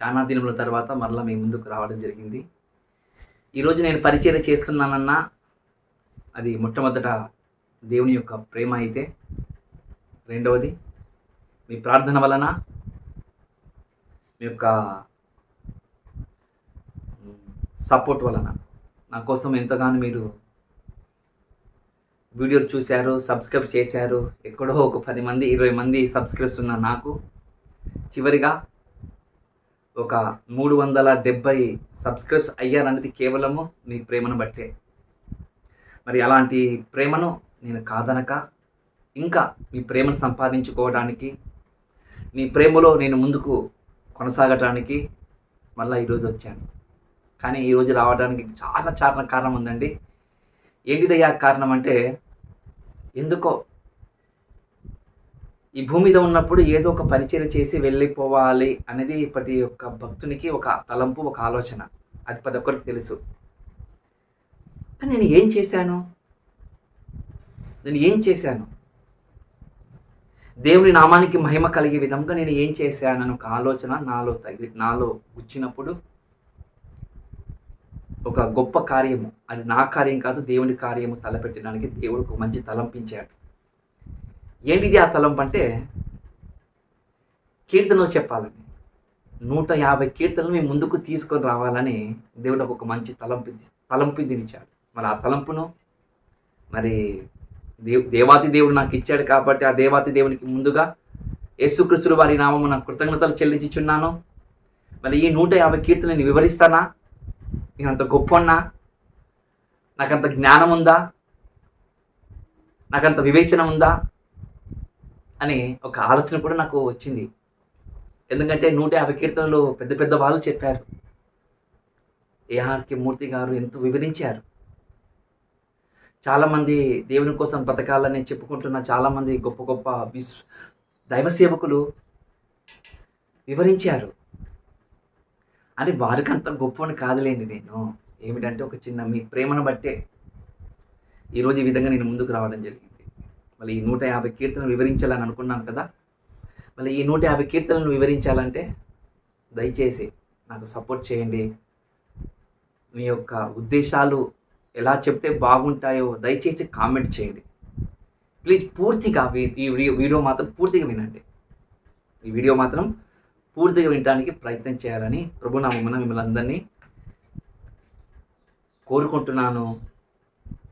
చాలా దినముల తర్వాత మరలా మీ ముందుకు రావడం జరిగింది. ఈరోజు నేను పరిచర్య చేస్తున్నానన్నా అది మొట్టమొదట దేవుని యొక్క ప్రేమ అయితే, రెండవది మీ ప్రార్థన వలన, మీ యొక్క సపోర్ట్ వలన నా కోసం ఎంతగానో మీరు వీడియోలు చూశారు, సబ్స్క్రైబ్ చేశారు. ఎక్కడో ఒక 10 మంది 20 మంది సబ్స్క్రైబ్స్ ఉన్న నాకు చివరిగా ఒక 370 సబ్స్క్రైబ్స్ అయ్యారన్నది కేవలము మీ ప్రేమను బట్టే. మరి అలాంటి ప్రేమను నేను కాదనక ఇంకా మీ ప్రేమను సంపాదించుకోవడానికి, మీ ప్రేమలో నేను ముందుకు కొనసాగటానికి మళ్ళీ ఈరోజు వచ్చాను. కానీ ఈరోజు రావడానికి చాలా కారణం ఉందండి. ఏంటిదయ్యా కారణం అంటే, ఎందుకో ఈ భూమి మీద ఉన్నప్పుడు ఏదో ఒక పరిచర్య చేసి వెళ్ళిపోవాలి అనేది ప్రతి ఒక్క భక్తునికి ఒక తలంపు, ఒక ఆలోచన. అది ప్రతి ఒక్కరికి తెలుసు. కానీ నేను ఏం చేశాను? దేవుని నామానికి మహిమ కలిగే విధంగా నేను ఏం చేశానని ఒక ఆలోచన నాలో వచ్చినప్పుడు, ఒక గొప్ప కార్యము, అది నా కార్యం కాదు, దేవుని కార్యము తలపెట్టడానికి దేవుడు ఒక మంచి తలంపించాడు. ఏంటిది ఆ తలంపు అంటే, కీర్తనలు చెప్పాలని, 150 కీర్తనలు మీ ముందుకు తీసుకొని రావాలని దేవుడు ఒక మంచి తలంపించాడు. మరి ఆ తలంపును మరి దేవాతి దేవుడు నాకు ఇచ్చాడు కాబట్టి ఆ దేవాతి దేవునికి ముందుగా యేసుక్రీస్తు వారి నామము నాకు కృతజ్ఞతలు చెల్లించుచున్నాను. మరి ఈ 150 కీర్తనని వివరిస్తానా? నేనంత గొప్పన్నా? నాకంత జ్ఞానం ఉందా? నాకంత వివేచన ఉందా అని ఒక ఆలోచన కూడా నాకు వచ్చింది. ఎందుకంటే 150 కీర్తనలు పెద్ద వాళ్ళు చెప్పారు. ఏఆర్కే మూర్తి గారు ఎంతో వివరించారు. చాలామంది దేవుని కోసం బతకాలని చెప్పుకుంటున్న చాలామంది గొప్ప దైవ సేవకులు వివరించారు. అని వారికంత గొప్పని కాదులేండి. నేను ఏమిటంటే ఒక చిన్న మీ ప్రేమను బట్టే ఈరోజు ఈ విధంగా నేను ముందుకు రావడం జరిగింది. మళ్ళీ ఈ 150 కీర్తనలు వివరించాలని అనుకున్నాను కదా. మళ్ళీ ఈ 150 కీర్తనలను వివరించాలంటే దయచేసి నాకు సపోర్ట్ చేయండి. మీ యొక్క ఉద్దేశాలు ఎలా చెప్తే బాగుంటాయో దయచేసి కామెంట్ చేయండి. ప్లీజ్ పూర్తిగా ఈ వీడియో మాత్రం పూర్తిగా వినండి. ఈ వీడియో మాత్రం పూర్తిగా వినడానికి ప్రయత్నం చేయాలని ప్రభునామమున మిమ్మల్ని అందరినీ కోరుకుంటున్నాను.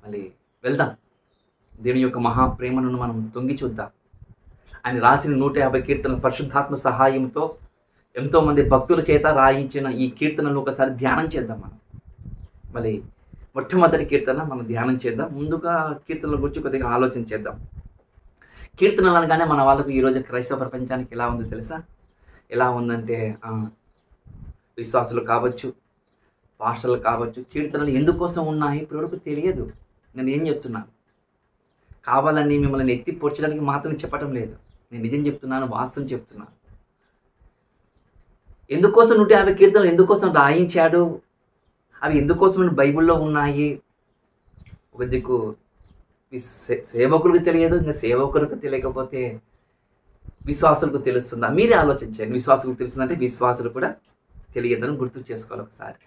మళ్ళీ వెళ్దాం. దేవుని యొక్క మహాప్రేమను మనం తొంగి చూద్దాం. ఆయన రాసిన 150 కీర్తనలు పరిశుద్ధాత్మ సహాయంతో ఎంతోమంది భక్తుల చేత రాయించిన ఈ కీర్తనలు ఒకసారి ధ్యానం చేద్దాం. మనం మళ్ళీ మొట్టమొదటి కీర్తన మనం ధ్యానం చేద్దాం. ముందుగా కీర్తనల గురించి కొద్దిగా ఆలోచన చేద్దాం. కీర్తనలు అనగానే మన వాళ్ళకు ఈరోజు క్రైస్తవ ప్రపంచానికి ఎలా ఉందో తెలుసా? ఎలా ఉందంటే, విశ్వాసులు కావచ్చు, పాస్టర్లు కావచ్చు, కీర్తనలు ఎందుకోసం ఉన్నాయి ఇప్పటివరకు తెలియదు. నేను ఏం చెప్తున్నాను? కావాలని మిమ్మల్ని ఎత్తి పొడ్చడానికి మాత్రం చెప్పటం లేదు. నేను నిజం చెప్తున్నాను, వాస్తవం చెప్తున్నాను. ఎందుకోసం 150 కీర్తనలు ఎందుకోసం రాయించాడు? అవి ఎందుకోసం బైబిల్లో ఉన్నాయి? ఒక దిక్కు సేవకులకు తెలియదు, ఇంకా సేవకులకు తెలియకపోతే విశ్వాసులకు తెలుస్తుందా? మీరే ఆలోచించండి. విశ్వాసులకు తెలుస్తుందంటే విశ్వాసులు కూడా తెలియదని గుర్తు చేసుకోవాలి ఒకసారి.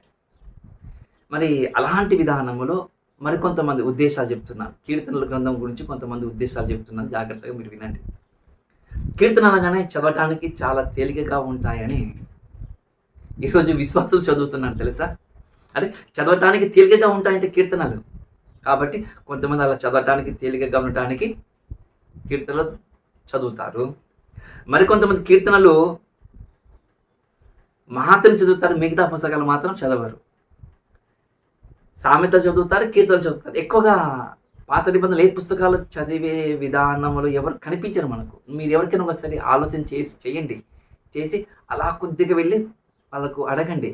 మరి అలాంటి విధానంలో మరికొంతమంది ఉద్దేశాలు చెప్తున్నారు. కీర్తనల గ్రంథం గురించి కొంతమంది ఉద్దేశాలు చెప్తున్నారు. జాగ్రత్తగా మీరు వినండి. కీర్తన అనగానే చదవటానికి చాలా తేలికగా ఉంటాయని ఈరోజు విశ్వాసులు చదువుతున్నారు తెలుసా? అదే చదవటానికి తేలికగా ఉంటాయంటే కీర్తనలు. కాబట్టి కొంతమంది అలా చదవటానికి తేలికగా ఉండటానికి కీర్తనలు చదువుతారు. మరికొంతమంది కీర్తనలు మాత్రం చదువుతారు, మిగతా పుస్తకాలు మాత్రం చదవరు. సామెతలు చదువుతారు, కీర్తనలు చదువుతారు. ఎక్కువగా పాత నిబంధనలు ఏ పుస్తకాలు చదివే విధానంలో ఎవరు కనిపించరు మనకు. మీరు ఎవరికైనా ఒకసారి ఆలోచన చేసి అలా కొద్దిగా వెళ్ళి వాళ్ళకు అడగండి.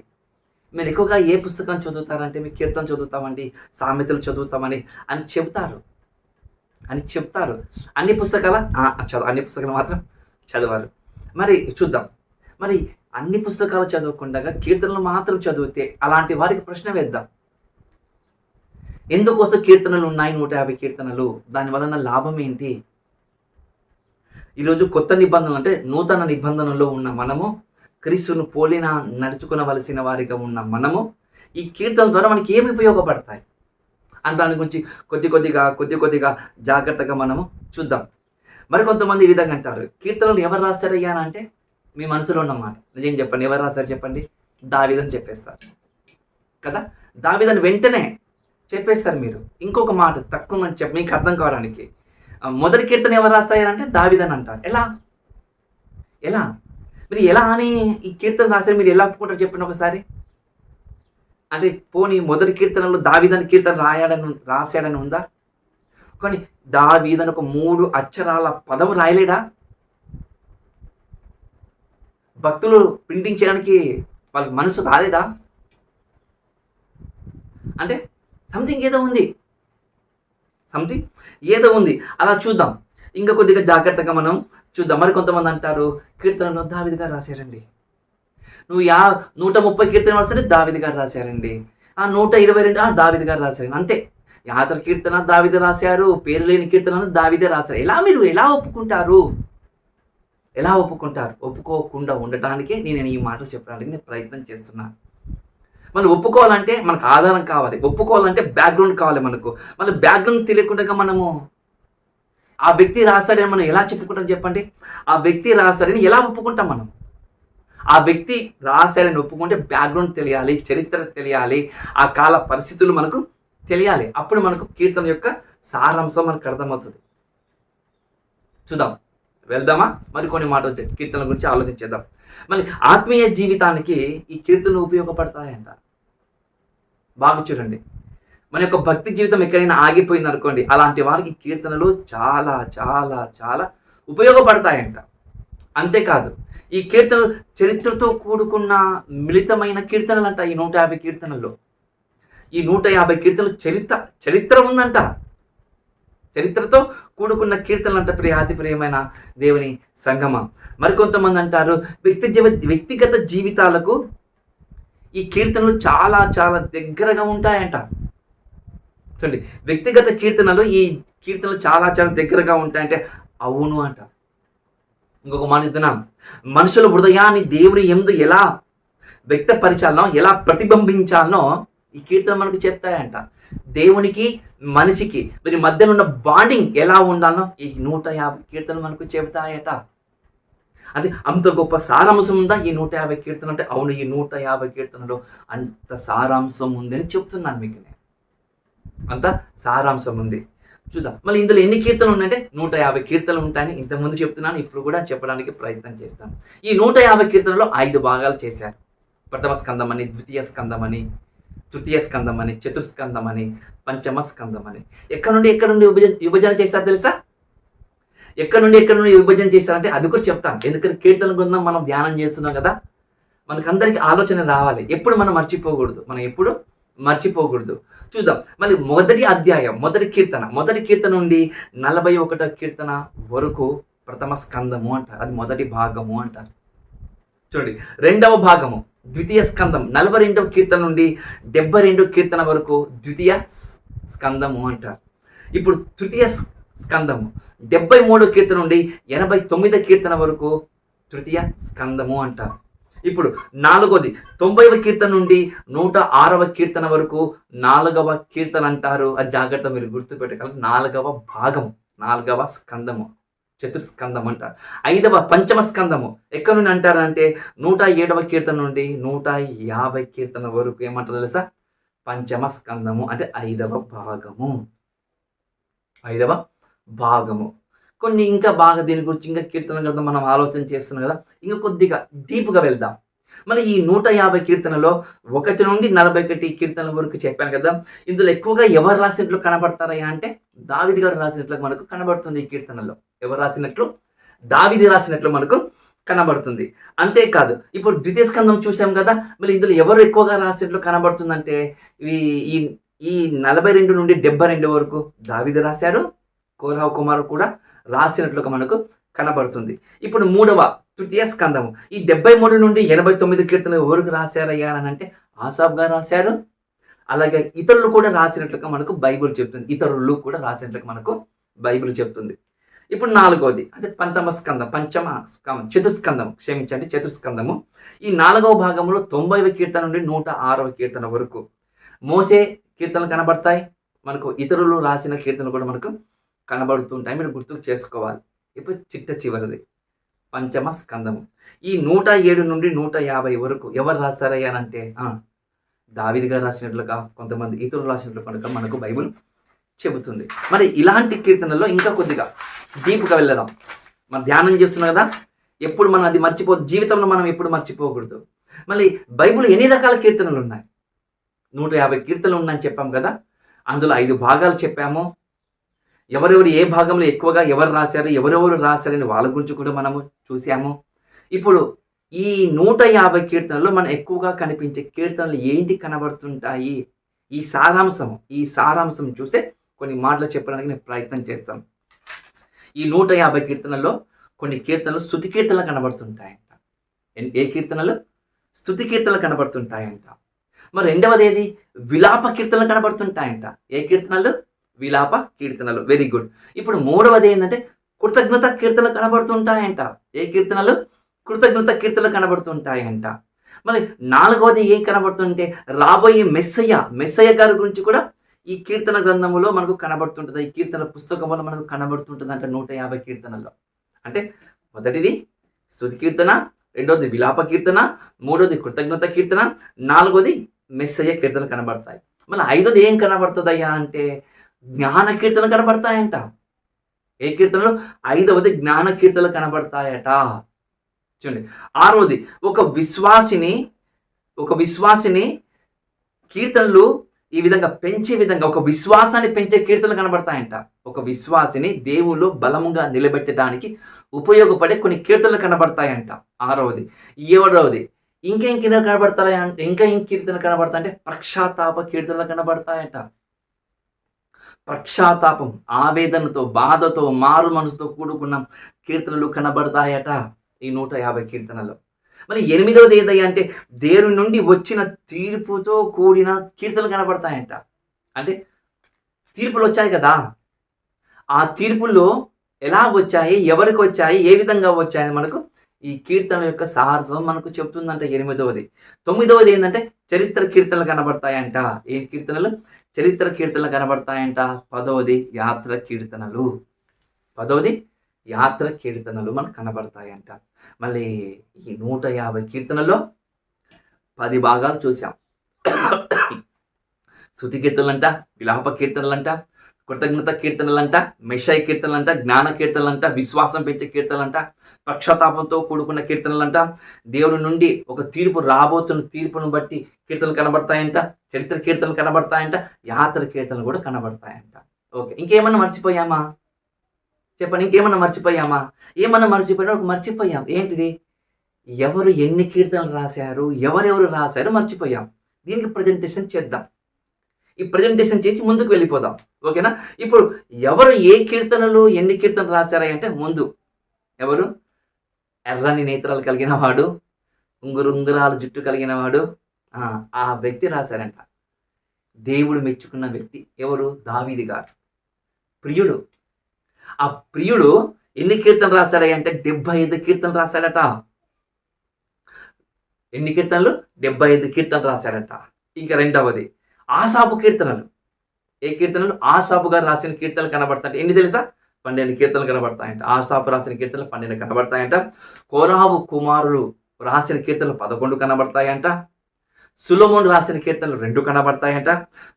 మీరు ఎక్కువగా ఏ పుస్తకం చదువుతారంటే మీరు కీర్తన చదువుతామండి, సామెతలు చదువుతామని చెప్తారు. అన్ని పుస్తకాలు మాత్రం చదవాలి. మరి చూద్దాం. మరి అన్ని పుస్తకాలు చదవకుండా కీర్తనలు మాత్రం చదివితే అలాంటి వారికి ప్రశ్న వేద్దాం. ఎందుకోసం కీర్తనలు ఉన్నాయి 150 కీర్తనలు? దానివలన లాభం ఏంటి? ఈరోజు కొత్త నిబంధనలు అంటే నూతన నిబంధనలో ఉన్న మనము క్రీస్తును పోలిన నడుచుకునవలసిన వారిగా ఉన్న మనము ఈ కీర్తనల ద్వారా మనకి ఏమి ఉపయోగపడతాయి అని దాని గురించి కొద్ది కొద్దిగా జాగ్రత్తగా మనము చూద్దాం. మరి కొంతమంది ఈ విధంగా అంటారు, కీర్తనలు ఎవరు రాశారయ్యా అని అంటే మీ మనసులో ఉన్నమాట నిజం చెప్పండి, ఎవరు రాశారు చెప్పండి? దావీదని చెప్పేస్తారు కదా. దావీదని వెంటనే చెప్పేస్తారు మీరు. ఇంకొక మాట తక్కువ అని చెప్పి మీకు అర్థం కావడానికి, మొదటి కీర్తన ఎవరు రాస్తారంటే దావీదని అంటారు. ఎలా మీరు ఎలా అని ఈ కీర్తన రాశారు, మీరు ఎలా ఒప్పుకుంటారు చెప్పండి ఒకసారి. అంటే పోనీ మొదటి కీర్తనలో దావీదని కీర్తన రాశాడని ఉందా? కానీ దావీదని ఒక 3 అక్షరాల పదం రాయలేడా? భక్తులు ప్రింటింగ్ చేయడానికి వాళ్ళకి మనసు రాలేదా? అంటే సంథింగ్ ఏదో ఉంది. అలా చూద్దాం, ఇంకా కొద్దిగా జాగ్రత్తగా మనం చూద్దాం. మరి కొంతమంది అంటారు కీర్తనలో దావీదు గారు రాశారండి. నువ్వు 130 కీర్తన రాస్తే దావీదు గారు రాశారండి, 122 దావీదు గారు రాశారండి. అంతే, యాత్ర కీర్తన దావీదు రాశారు, పేరు లేని కీర్తనను దావీదే రాశారు. మీరు ఎలా ఒప్పుకుంటారు? ఒప్పుకోకుండా ఉండటానికే నేను ఈ మాటలు చెప్పడానికి నేను ప్రయత్నం చేస్తున్నాను. మనం ఒప్పుకోవాలంటే మనకు ఆధారం కావాలి, ఒప్పుకోవాలంటే బ్యాక్గ్రౌండ్ కావాలి మనకు. మళ్ళీ బ్యాక్గ్రౌండ్ తెలియకుండా మనము ఆ వ్యక్తి రాస్తాడని మనం ఎలా చెప్పుకుంటాం చెప్పండి? ఆ వ్యక్తి రాస్తాడని ఎలా ఒప్పుకుంటాం మనం? ఆ వ్యక్తి రాశాడని ఒప్పుకుంటే బ్యాక్గ్రౌండ్ తెలియాలి, చరిత్ర తెలియాలి, ఆ కాల పరిస్థితులు మనకు తెలియాలి. అప్పుడు మనకు కీర్తన యొక్క సారాంశం మనకు అర్థమవుతుంది. చూద్దాం, వెళ్దామా? మరికొన్ని మాటలు కీర్తన గురించి ఆలోచించేద్దాం. మళ్ళీ ఆత్మీయ జీవితానికి ఈ కీర్తనలు ఉపయోగపడతాయంట. బాగా చూడండి, మన యొక్క భక్తి జీవితం ఎక్కడైనా ఆగిపోయింది అనుకోండి, అలాంటి వారికి కీర్తనలు చాలా చాలా చాలా ఉపయోగపడతాయంట. అంతేకాదు, ఈ కీర్తనలు చరిత్రతో కూడుకున్న మిళితమైన కీర్తనలు అంట. ఈ 150 కీర్తనల్లో ఈ 150 కీర్తనలు చరిత్ర ఉందంట. చరిత్రతో కూడుకున్న కీర్తనలు అంట. అతి ప్రియమైన దేవుని సంగమ. మరికొంతమంది అంటారు వ్యక్తిగత జీవితాలకు ఈ కీర్తనలు చాలా చాలా దగ్గరగా ఉంటాయంట. చూడండి, వ్యక్తిగత కీర్తనలు ఈ కీర్తనలు చాలా చాలా దగ్గరగా ఉంటాయంటే అవును అంట. ఇంకొక మాట చెప్తున్నాం, మనుషుల హృదయాన్ని దేవుని యందు ఎలా వ్యక్తపరచాలనో, ఎలా ప్రతిబింబించాలనో ఈ కీర్తన మనకు చెప్తాయంట. దేవునికి మనిషికి వీరి మధ్యన ఉన్న బాండింగ్ ఎలా ఉండాలనో ఈ 150 కీర్తనలు మనకు చెబుతాయట. అంటే అంత గొప్ప సారాంశం ఉందా ఈ 150 కీర్తనలు అంటే? అవును, ఈ 150 కీర్తనలో అంత సారాంశం ఉందని చెప్తున్నాను మీకు నేను. అంత సారాంశం ఉంది. చూద్దాం, మళ్ళీ ఇందులో ఎన్ని కీర్తనలు ఉన్నాయంటే 150 కీర్తనలు ఉంటాయని ఇంతకుముందు చెప్తున్నాను, ఇప్పుడు కూడా చెప్పడానికి ప్రయత్నం చేస్తాను. ఈ 150 కీర్తనలో 5 భాగాలు చేశారు. ప్రథమ స్కందం అని, ద్వితీయ స్కందం అని, తృతీయ స్కందం అని, చతుస్కందం అని, పంచమ స్కందం అని. ఎక్కడ నుండి విభజన చేశారు తెలుసా? ఎక్కడ నుండి విభజన చేశారంటే అది కూడా చెప్తాను. ఎందుకంటే కీర్తన గ్రంథం మనం ధ్యానం చేస్తున్నాం కదా, మనకందరికి ఆలోచన రావాలి. ఎప్పుడు మనం మర్చిపోకూడదు. చూద్దాం, మళ్ళీ మొదటి అధ్యాయం, మొదటి కీర్తన నుండి 41వ కీర్తన వరకు ప్రథమ స్కందము అంటారు. అది మొదటి భాగము అంటారు. చూడండి, రెండవ భాగము ద్వితీయ స్కందం 42వ కీర్తన నుండి 72వ కీర్తన వరకు ద్వితీయ స్కందము అంటారు. ఇప్పుడు తృతీయ స్కందము 73వ కీర్తన నుండి 89వ కీర్తన వరకు తృతీయ స్కందము అంటారు. ఇప్పుడు 4వది 90వ కీర్తన నుండి 106వ కీర్తన వరకు 4వ కీర్తన అంటారు. అది జాగ్రత్త మీరు గుర్తుపెట్టగలరు. 4వ భాగము, 4వ స్కందము, చతుస్కందం అంటారు. 5వ పంచమ స్కందము ఎక్కడి నుండి అంటారంటే 107వ కీర్తన నుండి 150 కీర్తన వరకు ఏమంటారు తెలుసా? పంచమ స్కందము అంటే 5వ భాగము. కొన్ని ఇంకా బాగా దీని గురించి ఇంకా కీర్తన గ్రంథం మనం ఆలోచన చేస్తున్నాం కదా, ఇంకా కొద్దిగా డీప్గా వెళ్దాం. మళ్ళీ ఈ 150 కీర్తనలో 1 నుండి 41 కీర్తనల వరకు చెప్పాను కదా, ఇందులో ఎక్కువగా ఎవరు రాసినట్లు కనబడతారయ్యా అంటే దావీదు గారు రాసినట్లు మనకు కనబడుతుంది. ఈ కీర్తనలో ఎవరు రాసినట్లు? దావీదు రాసినట్లు మనకు కనబడుతుంది. అంతేకాదు, ఇప్పుడు ద్వితీయ స్కందం చూసాం కదా, మళ్ళీ ఇందులో ఎవరు ఎక్కువగా రాసినట్లు కనబడుతుందంటే ఈ 42 నుండి 72 వరకు దావీదు రాశారు, కోరహు కుమారుడు కూడా రాసినట్లుగా మనకు కనబడుతుంది. ఇప్పుడు తృతీయ స్కందము ఈ 73 నుండి 89 కీర్తనలు ఎవరికి రాశారయ్యా అని అంటే ఆసాఫ్ గారు రాశారు. అలాగే ఇతరులు కూడా రాసినట్లుగా మనకు బైబిల్ చెప్తుంది. ఇప్పుడు నాలుగోది అంటే చతుస్కందం, క్షమించండి, చతుస్కందము. ఈ 4వ భాగంలో 90వ కీర్తన నుండి 106వ కీర్తన వరకు మోసే కీర్తనలు కనబడతాయి. మనకు ఇతరులు రాసిన కీర్తనలు కూడా మనకు కనబడుతుంటాయి. మీరు గుర్తు చేసుకోవాలి. ఇప్పుడు చివరిది పంచమ స్కందము. ఈ 107 నుండి 150 వరకు ఎవరు రాస్తారయ్యా అంటే దావీదు గారు రాసినట్లుగా, కొంతమంది ఇతరులు రాసినట్లు కనుక మనకు బైబిల్ చెబుతుంది. మరి ఇలాంటి కీర్తనల్లో ఇంకా కొద్దిగా డీప్గా వెళ్ళదాం. మనం ధ్యానం చేస్తున్నాం కదా, ఎప్పుడు మనం అది జీవితంలో మనం ఎప్పుడు మర్చిపోకూడదు. మళ్ళీ బైబిల్ ఎన్ని రకాల కీర్తనలు ఉన్నాయి? 150 కీర్తనలు ఉన్నాయని చెప్పాం కదా. అందులో 5 భాగాలు చెప్పాము. ఎవరెవరు ఏ భాగంలో ఎక్కువగా ఎవరు రాశారు, ఎవరెవరు రాశారని వాళ్ళ గురించి కూడా మనము చూసాము. ఇప్పుడు ఈ 150 కీర్తనలో మనం ఎక్కువగా కనిపించే కీర్తనలు ఏంటి కనబడుతుంటాయి? ఈ సారాంశం చూస్తే కొన్ని మాటలు చెప్పడానికి నేను ప్రయత్నం చేస్తాను. ఈ 150 కీర్తనల్లో కొన్ని కీర్తనలు స్తుతి కీర్తనలు కనబడుతుంటాయంట. ఏ కీర్తనలు? స్తుతి కీర్తనలు కనబడుతుంటాయంట. మరి రెండవది ఏది? విలాప కీర్తనలు కనబడుతుంటాయంట. ఏ కీర్తనలు? విలాప కీర్తనలు. Very good. ఇప్పుడు మూడవది ఏంటంటే కృతజ్ఞత కీర్తనలు కనబడుతుంటాయంట. ఏ కీర్తనలు? కృతజ్ఞత కీర్తనలు కనబడుతుంటాయంట. మరి నాలుగవది ఏం కనబడుతుంటే రాబోయే మెస్సయ్య గారి గురించి కూడా ఈ కీర్తన గ్రంథములో మనకు కనబడుతుంటుంది. ఈ కీర్తన పుస్తకంలో మనకు కనబడుతుంటుంది అంట 150 కీర్తనల్లో. అంటే మొదటిది స్తుతి కీర్తన, రెండవది విలాప కీర్తన, మూడవది కృతజ్ఞత కీర్తన, నాలుగోది మెస్సయ్య కీర్తనలు కనబడతాయి. మళ్ళీ ఐదోది ఏం కనబడుతుందయ్యా అంటే జ్ఞాన కీర్తనలు కనబడతాయంట. ఏ కీర్తనలు? ఐదవది జ్ఞాన కీర్తనలు కనబడతాయట. చూడండి. ఆరవది ఒక విశ్వాసిని కీర్తనలు ఈ విధంగా పెంచే విధంగా, ఒక విశ్వాసాన్ని పెంచే కీర్తనలు కనబడతాయంట. ఒక విశ్వాసిని దేవుళ్ళు బలముగా నిలబెట్టడానికి ఉపయోగపడే కొన్ని కీర్తనలు కనబడతాయంట. ఆరవది. ఏడవది ఇంకేం కీర్తనలు కనబడతాయంటే ఏం కీర్తనలు కనబడతాయంటే పక్షాతాప కీర్తనలు కనబడతాయంట. పక్షాతాపం, ఆవేదనతో, బాధతో, మారు మనసుతో కూడుకున్న కీర్తనలు కనబడతాయట ఈ 150 కీర్తనలో. మరి ఎనిమిదవది ఏదయ్యా అంటే దేవుని నుండి వచ్చిన తీర్పుతో కూడిన కీర్తనలు కనబడతాయంట. అంటే తీర్పులు వచ్చాయి కదా, ఆ తీర్పుల్లో ఎలా వచ్చాయి, ఎవరికి వచ్చాయి, ఏ విధంగా వచ్చాయని మనకు ఈ కీర్తన యొక్క సాహసం మనకు చెప్తుందంట 8వది. 9వది ఏంటంటే చరిత్ర కీర్తనలు కనబడతాయంట. ఏం కీర్తనలు? చరిత్ర కీర్తనలు కనబడతాయంట. 10వది యాత్ర కీర్తనలు. 10వది యాత్ర కీర్తనలు మనకు కనబడతాయంట. మళ్ళీ ఈ 150 కీర్తనల్లో 10 భాగాలు చూసాం. స్తుతి కీర్తనలంట, విలాప కీర్తనలంట, కృతజ్ఞత కీర్తనలంట, మెస్సయ్య కీర్తనలంట, జ్ఞాన కీర్తనలంట, విశ్వాసం పెంచే కీర్తనలంట, పక్షతాపంతో కూడుకున్న కీర్తనలంట, దేవుని నుండి ఒక తీర్పు రాబోతున్న తీర్పును బట్టి కీర్తనలు కనబడతాయంట, చరిత్ర కీర్తనలు కనబడతాయంట, యాత్ర కీర్తనలు కూడా కనబడతాయంట. ఓకే, ఇంకేమన్నా మర్చిపోయామా? చెప్పండి, ఇంకేమన్నా మర్చిపోయామా? ఏమన్నా మర్చిపోయాం. ఏంటిది? ఎవరు ఎన్ని కీర్తనలు రాశారు, ఎవరెవరు రాశారు మర్చిపోయాం. దీనికి ప్రజెంటేషన్ చేద్దాం. ఈ ప్రజెంటేషన్ చేసి ముందుకు వెళ్ళిపోదాం. ఓకేనా? ఇప్పుడు ఎవరు ఏ కీర్తనలు ఎన్ని కీర్తనలు రాశారా అంటే ముందు ఎవరు? ఎర్రని నేత్రాలు కలిగిన వాడు, ఉంగురాల జుట్టు కలిగిన వాడు, ఆ వ్యక్తి రాశారంట. దేవుడు మెచ్చుకున్న వ్యక్తి ఎవరు? దావీదు గారు, ప్రియుడు. ఆ ప్రియుడు ఎన్ని కీర్తనలు రాశాడా అంటే 75 కీర్తనలు రాశాడట. ఎన్ని కీర్తనలు? 75 కీర్తనలు రాశాడట. ఇంకా రెండవది ఆసాపు కీర్తనలు. ఏ కీర్తనలు? ఆసాపు గారు రాసిన కీర్తనలు కనబడతాయంట. ఎన్ని తెలుసా? 12 కీర్తనలు కనబడతాయంట. ఆసాపు రాసిన కీర్తనలు 12 కనబడతాయంట. కోరాహు కుమారులు రాసిన కీర్తనలు 11 కనబడతాయంట. సులోమోను రాసిన కీర్తనలు 2 కనబడతాయంట.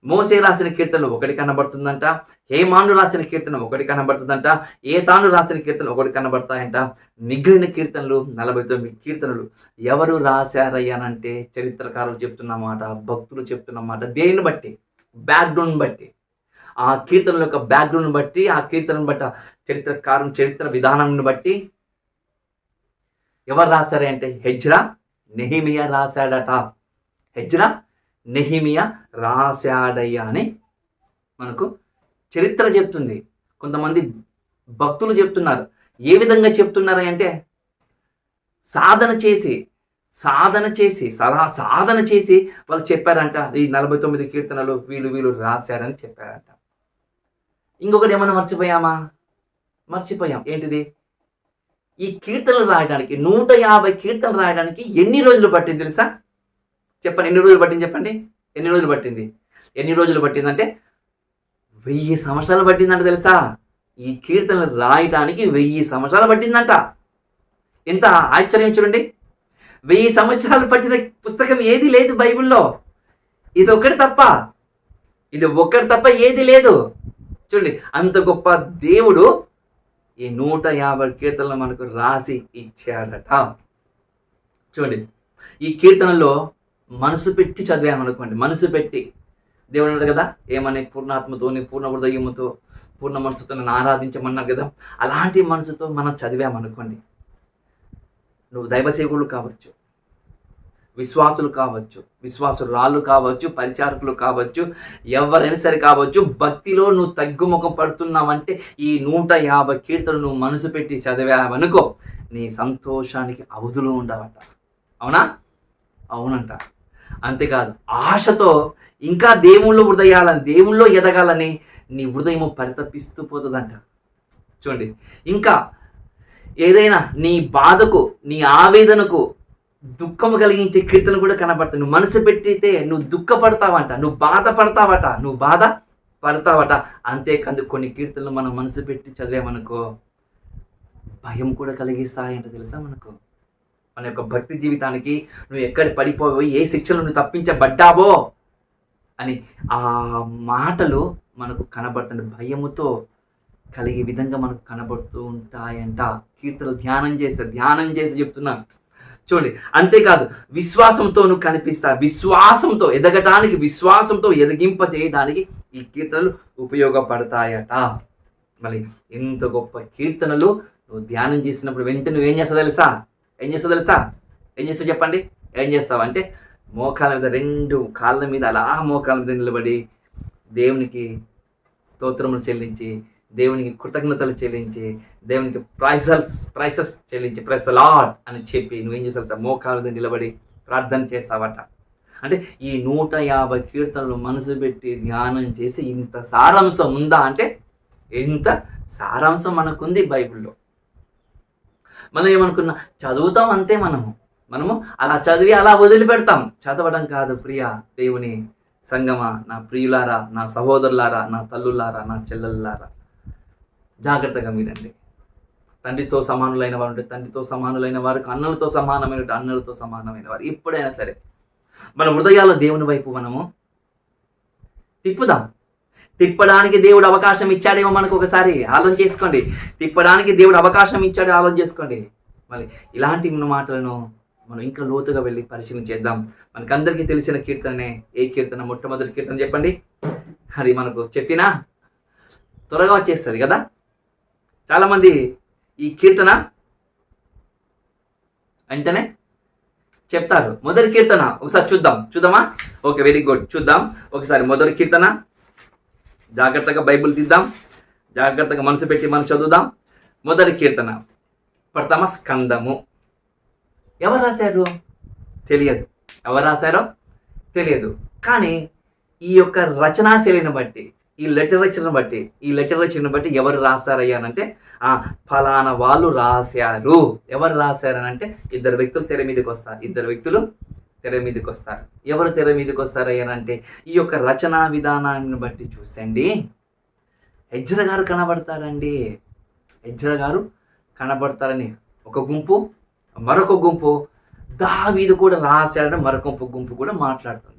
మోసే రాసిన కీర్తనలు 1 కనబడుతుందంట. హేమాను రాసిన కీర్తన 1 కనబడుతుందంట. ఏతాను రాసిన కీర్తనలు 1 కనబడతాయంట. మిగిలిన కీర్తనలు 49 కీర్తనలు ఎవరు రాశారయ్యానంటే చరిత్రకారులు చెప్తున్నమాట, భక్తులు చెప్తున్నమాట. దేనిని బట్టి? బ్యాక్గ్రౌండ్ బట్టి, ఆ కీర్తనల యొక్క బ్యాక్గ్రౌండ్ బట్టి, ఆ కీర్తనను బట్టి, చరిత్రకారుని చరిత్ర విధానాన్ని బట్టి ఎవరు రాశారు అంటే హెజ్రా, నెహిమియా రాశాడట. హెజ్రా, నెహిమియా రాశాడయ్యా అని మనకు చరిత్ర చెప్తుంది. కొంతమంది భక్తులు చెప్తున్నారు. ఏ విధంగా చెప్తున్నారు అంటే సాధన చేసి వాళ్ళు చెప్పారంట. ఈ 49 కీర్తనలు వీళ్ళు రాశారని చెప్పారంట. ఇంకొకటి ఏమైనా మర్చిపోయామా? మర్చిపోయాం. ఏంటిది? ఈ కీర్తనలు రాయడానికి 150 కీర్తనలు రాయడానికి ఎన్ని రోజులు పట్టింది తెలుసా? చెప్పండి, ఎన్ని రోజులు పట్టింది చెప్పండి? ఎన్ని రోజులు పట్టింది? ఎన్ని రోజులు పట్టిందంటే 1000 సంవత్సరాలు పట్టిందంట తెలుసా? ఈ కీర్తనలు రాయటానికి 1000 సంవత్సరాలు పట్టిందంట. ఎంత ఆశ్చర్యం చూడండి. 1000 సంవత్సరాలు పట్టిన పుస్తకం ఏది లేదు బైబిల్లో. ఇది ఒక్కటి తప్ప ఏది లేదు. చూడండి, అంత గొప్ప దేవుడు ఈ 150 కీర్తనలు మనకు రాసి ఇచ్చాడట. చూడండి, ఈ కీర్తనలో మనసు పెట్టి చదివామనుకోండి, మనసు పెట్టి, దేవుడు అన్నాడు కదా, ఏమని? పూర్ణాత్మతోని, పూర్ణ హృదయముతో, పూర్ణ మనసుతో నన్ను ఆరాధించమన్నారు కదా. అలాంటి మనసుతో మనం చదివామనుకోండి, నువ్వు దైవ సేవకులు కావచ్చు, విశ్వాసులు కావచ్చు, విశ్వాసురాళ్ళు కావచ్చు, పరిచారకులు కావచ్చు, ఎవరైనా సరే కావచ్చు, భక్తిలో నువ్వు తగ్గుముఖం పడుతున్నావంటే ఈ 150 కీర్తనలు నువ్వు మనసు పెట్టి చదివావనుకో, నీ సంతోషానికి అవధులు ఉండవట. అవునా? అవునంట. అంతేకాదు, ఆశతో ఇంకా దేవుళ్ళో ఎదగాలని నీ హృదయం పరితపిస్తూ పోతుందంట. చూడండి, ఇంకా ఏదైనా నీ బాధకు, నీ ఆవేదనకు దుఃఖము కలిగించే కీర్తన కూడా కనబడతాయి. నువ్వు మనసు పెట్టితే నువ్వు దుఃఖపడతావంట, నువ్వు బాధపడతావట. అంతేకాదు, కొన్ని కీర్తనలు మనం మనసు పెట్టి చదివామనుకో భయం కూడా కలిగిస్తాయంట తెలుసా మనకు. మన యొక్క భక్తి జీవితానికి నువ్వు ఎక్కడ పడిపోవో, ఏ శిక్షలు నువ్వు తప్పించబడ్డావో అని ఆ మాటలు మనకు కనబడుతుంది. భయముతో కలిగే విధంగా మనకు కనబడుతూ ఉంటాయంట. కీర్తనలు ధ్యానం చేసి చెప్తున్నాను. చూడండి, అంతేకాదు, విశ్వాసంతో నువ్వు కనిపిస్తా, విశ్వాసంతో ఎదగటానికి, విశ్వాసంతో ఎదిగింప చేయడానికి ఈ కీర్తనలు ఉపయోగపడతాయట. మళ్ళీ ఇంత గొప్ప కీర్తనలు నువ్వు ధ్యానం చేసినప్పుడు వెంటనే నువ్వేం చేస్తావు తెలుసా? ఏం చేస్తావు చెప్పండి? ఏం చేస్తావు అంటే, మోకాళ్ళ మీద, 2 కాళ్ళ మీద అలా మోకాళ్ళ మీద నిలబడి దేవునికి స్తోత్రములు చెల్లించి, దేవునికి కృతజ్ఞతలు చెల్లించి, దేవునికి ప్రైసెస్ చెల్లించి, ప్రైస్ ద లార్డ్ అని చెప్పి నువ్వేం చేస్తావు సార్? మోకాళ్ళ మీద నిలబడి ప్రార్థన చేస్తావట. అంటే ఈ 150 కీర్తనలు మనసు పెట్టి ధ్యానం చేసి ఇంత సారాంశం ఉందా అంటే, ఇంత సారాంశం మనకుంది బైబిల్లో. మనం ఏమనుకున్నా చదువుతాం అంతే. మనము అలా చదివి అలా వదిలిపెడతాం. చదవడం కాదు ప్రియ దేవుని సంగమా, నా ప్రియులారా, నా సహోదరులారా, నా తల్లులారా, నా చెల్లెల్లారా, జాగ్రత్తగా వినండి. తండ్రితో సమానులైన వారు ఉంటే తండ్రితో సమానులైన వారు, అన్నలతో సమానమైన వారు ఎప్పుడైనా సరే మన హృదయాల్లో దేవుని వైపు మనము తిప్పడానికి దేవుడు అవకాశం ఇచ్చాడేమో మనకు. ఒకసారి ఆలోచన చేసుకోండి. తిప్పడానికి దేవుడు అవకాశం ఇచ్చాడో ఆలోచన చేసుకోండి. మళ్ళీ ఇలాంటి మాటలను మనం ఇంకా లోతుగా వెళ్ళి పరిశీలన చేద్దాం. మనకందరికీ తెలిసిన కీర్తననే ఏ కీర్తన? మొట్టమొదటి కీర్తన చెప్పండి. అది మనకు చెప్పినా త్వరగా వచ్చేస్తుంది కదా. చాలామంది ఈ కీర్తన వెంటనే చెప్తారు. మొదటి కీర్తన ఒకసారి చూద్దామా? Okay, very good. చూద్దాం ఒకసారి మొదటి కీర్తన. జాగ్రత్తగా బైబిల్ తీద్దాం, జాగ్రత్తగా మనసు పెట్టి మనం చదువుదాం. మొదటి కీర్తన, ప్రథమ స్కందము. ఎవరు రాశారో తెలియదు. కానీ ఈ యొక్క రచనా శైలిని బట్టి, ఈ లిటరేచర్ని బట్టి ఎవరు రాశారయ్యానంటే ఫలానా వాళ్ళు రాశారు. ఎవరు రాశారనంటే ఇద్దరు వ్యక్తులు తెర మీదకి వస్తారు. ఎవరు తెర మీదకి వస్తారయ్యానంటే ఈ యొక్క రచనా విధానాన్ని బట్టి చూస్తండి ఎజ్రా గారు కనబడతారని ఒక గుంపు, మరొక గుంపు దావీదు కూడా రాశాడని మరొక గుంపు కూడా మాట్లాడుతుంది.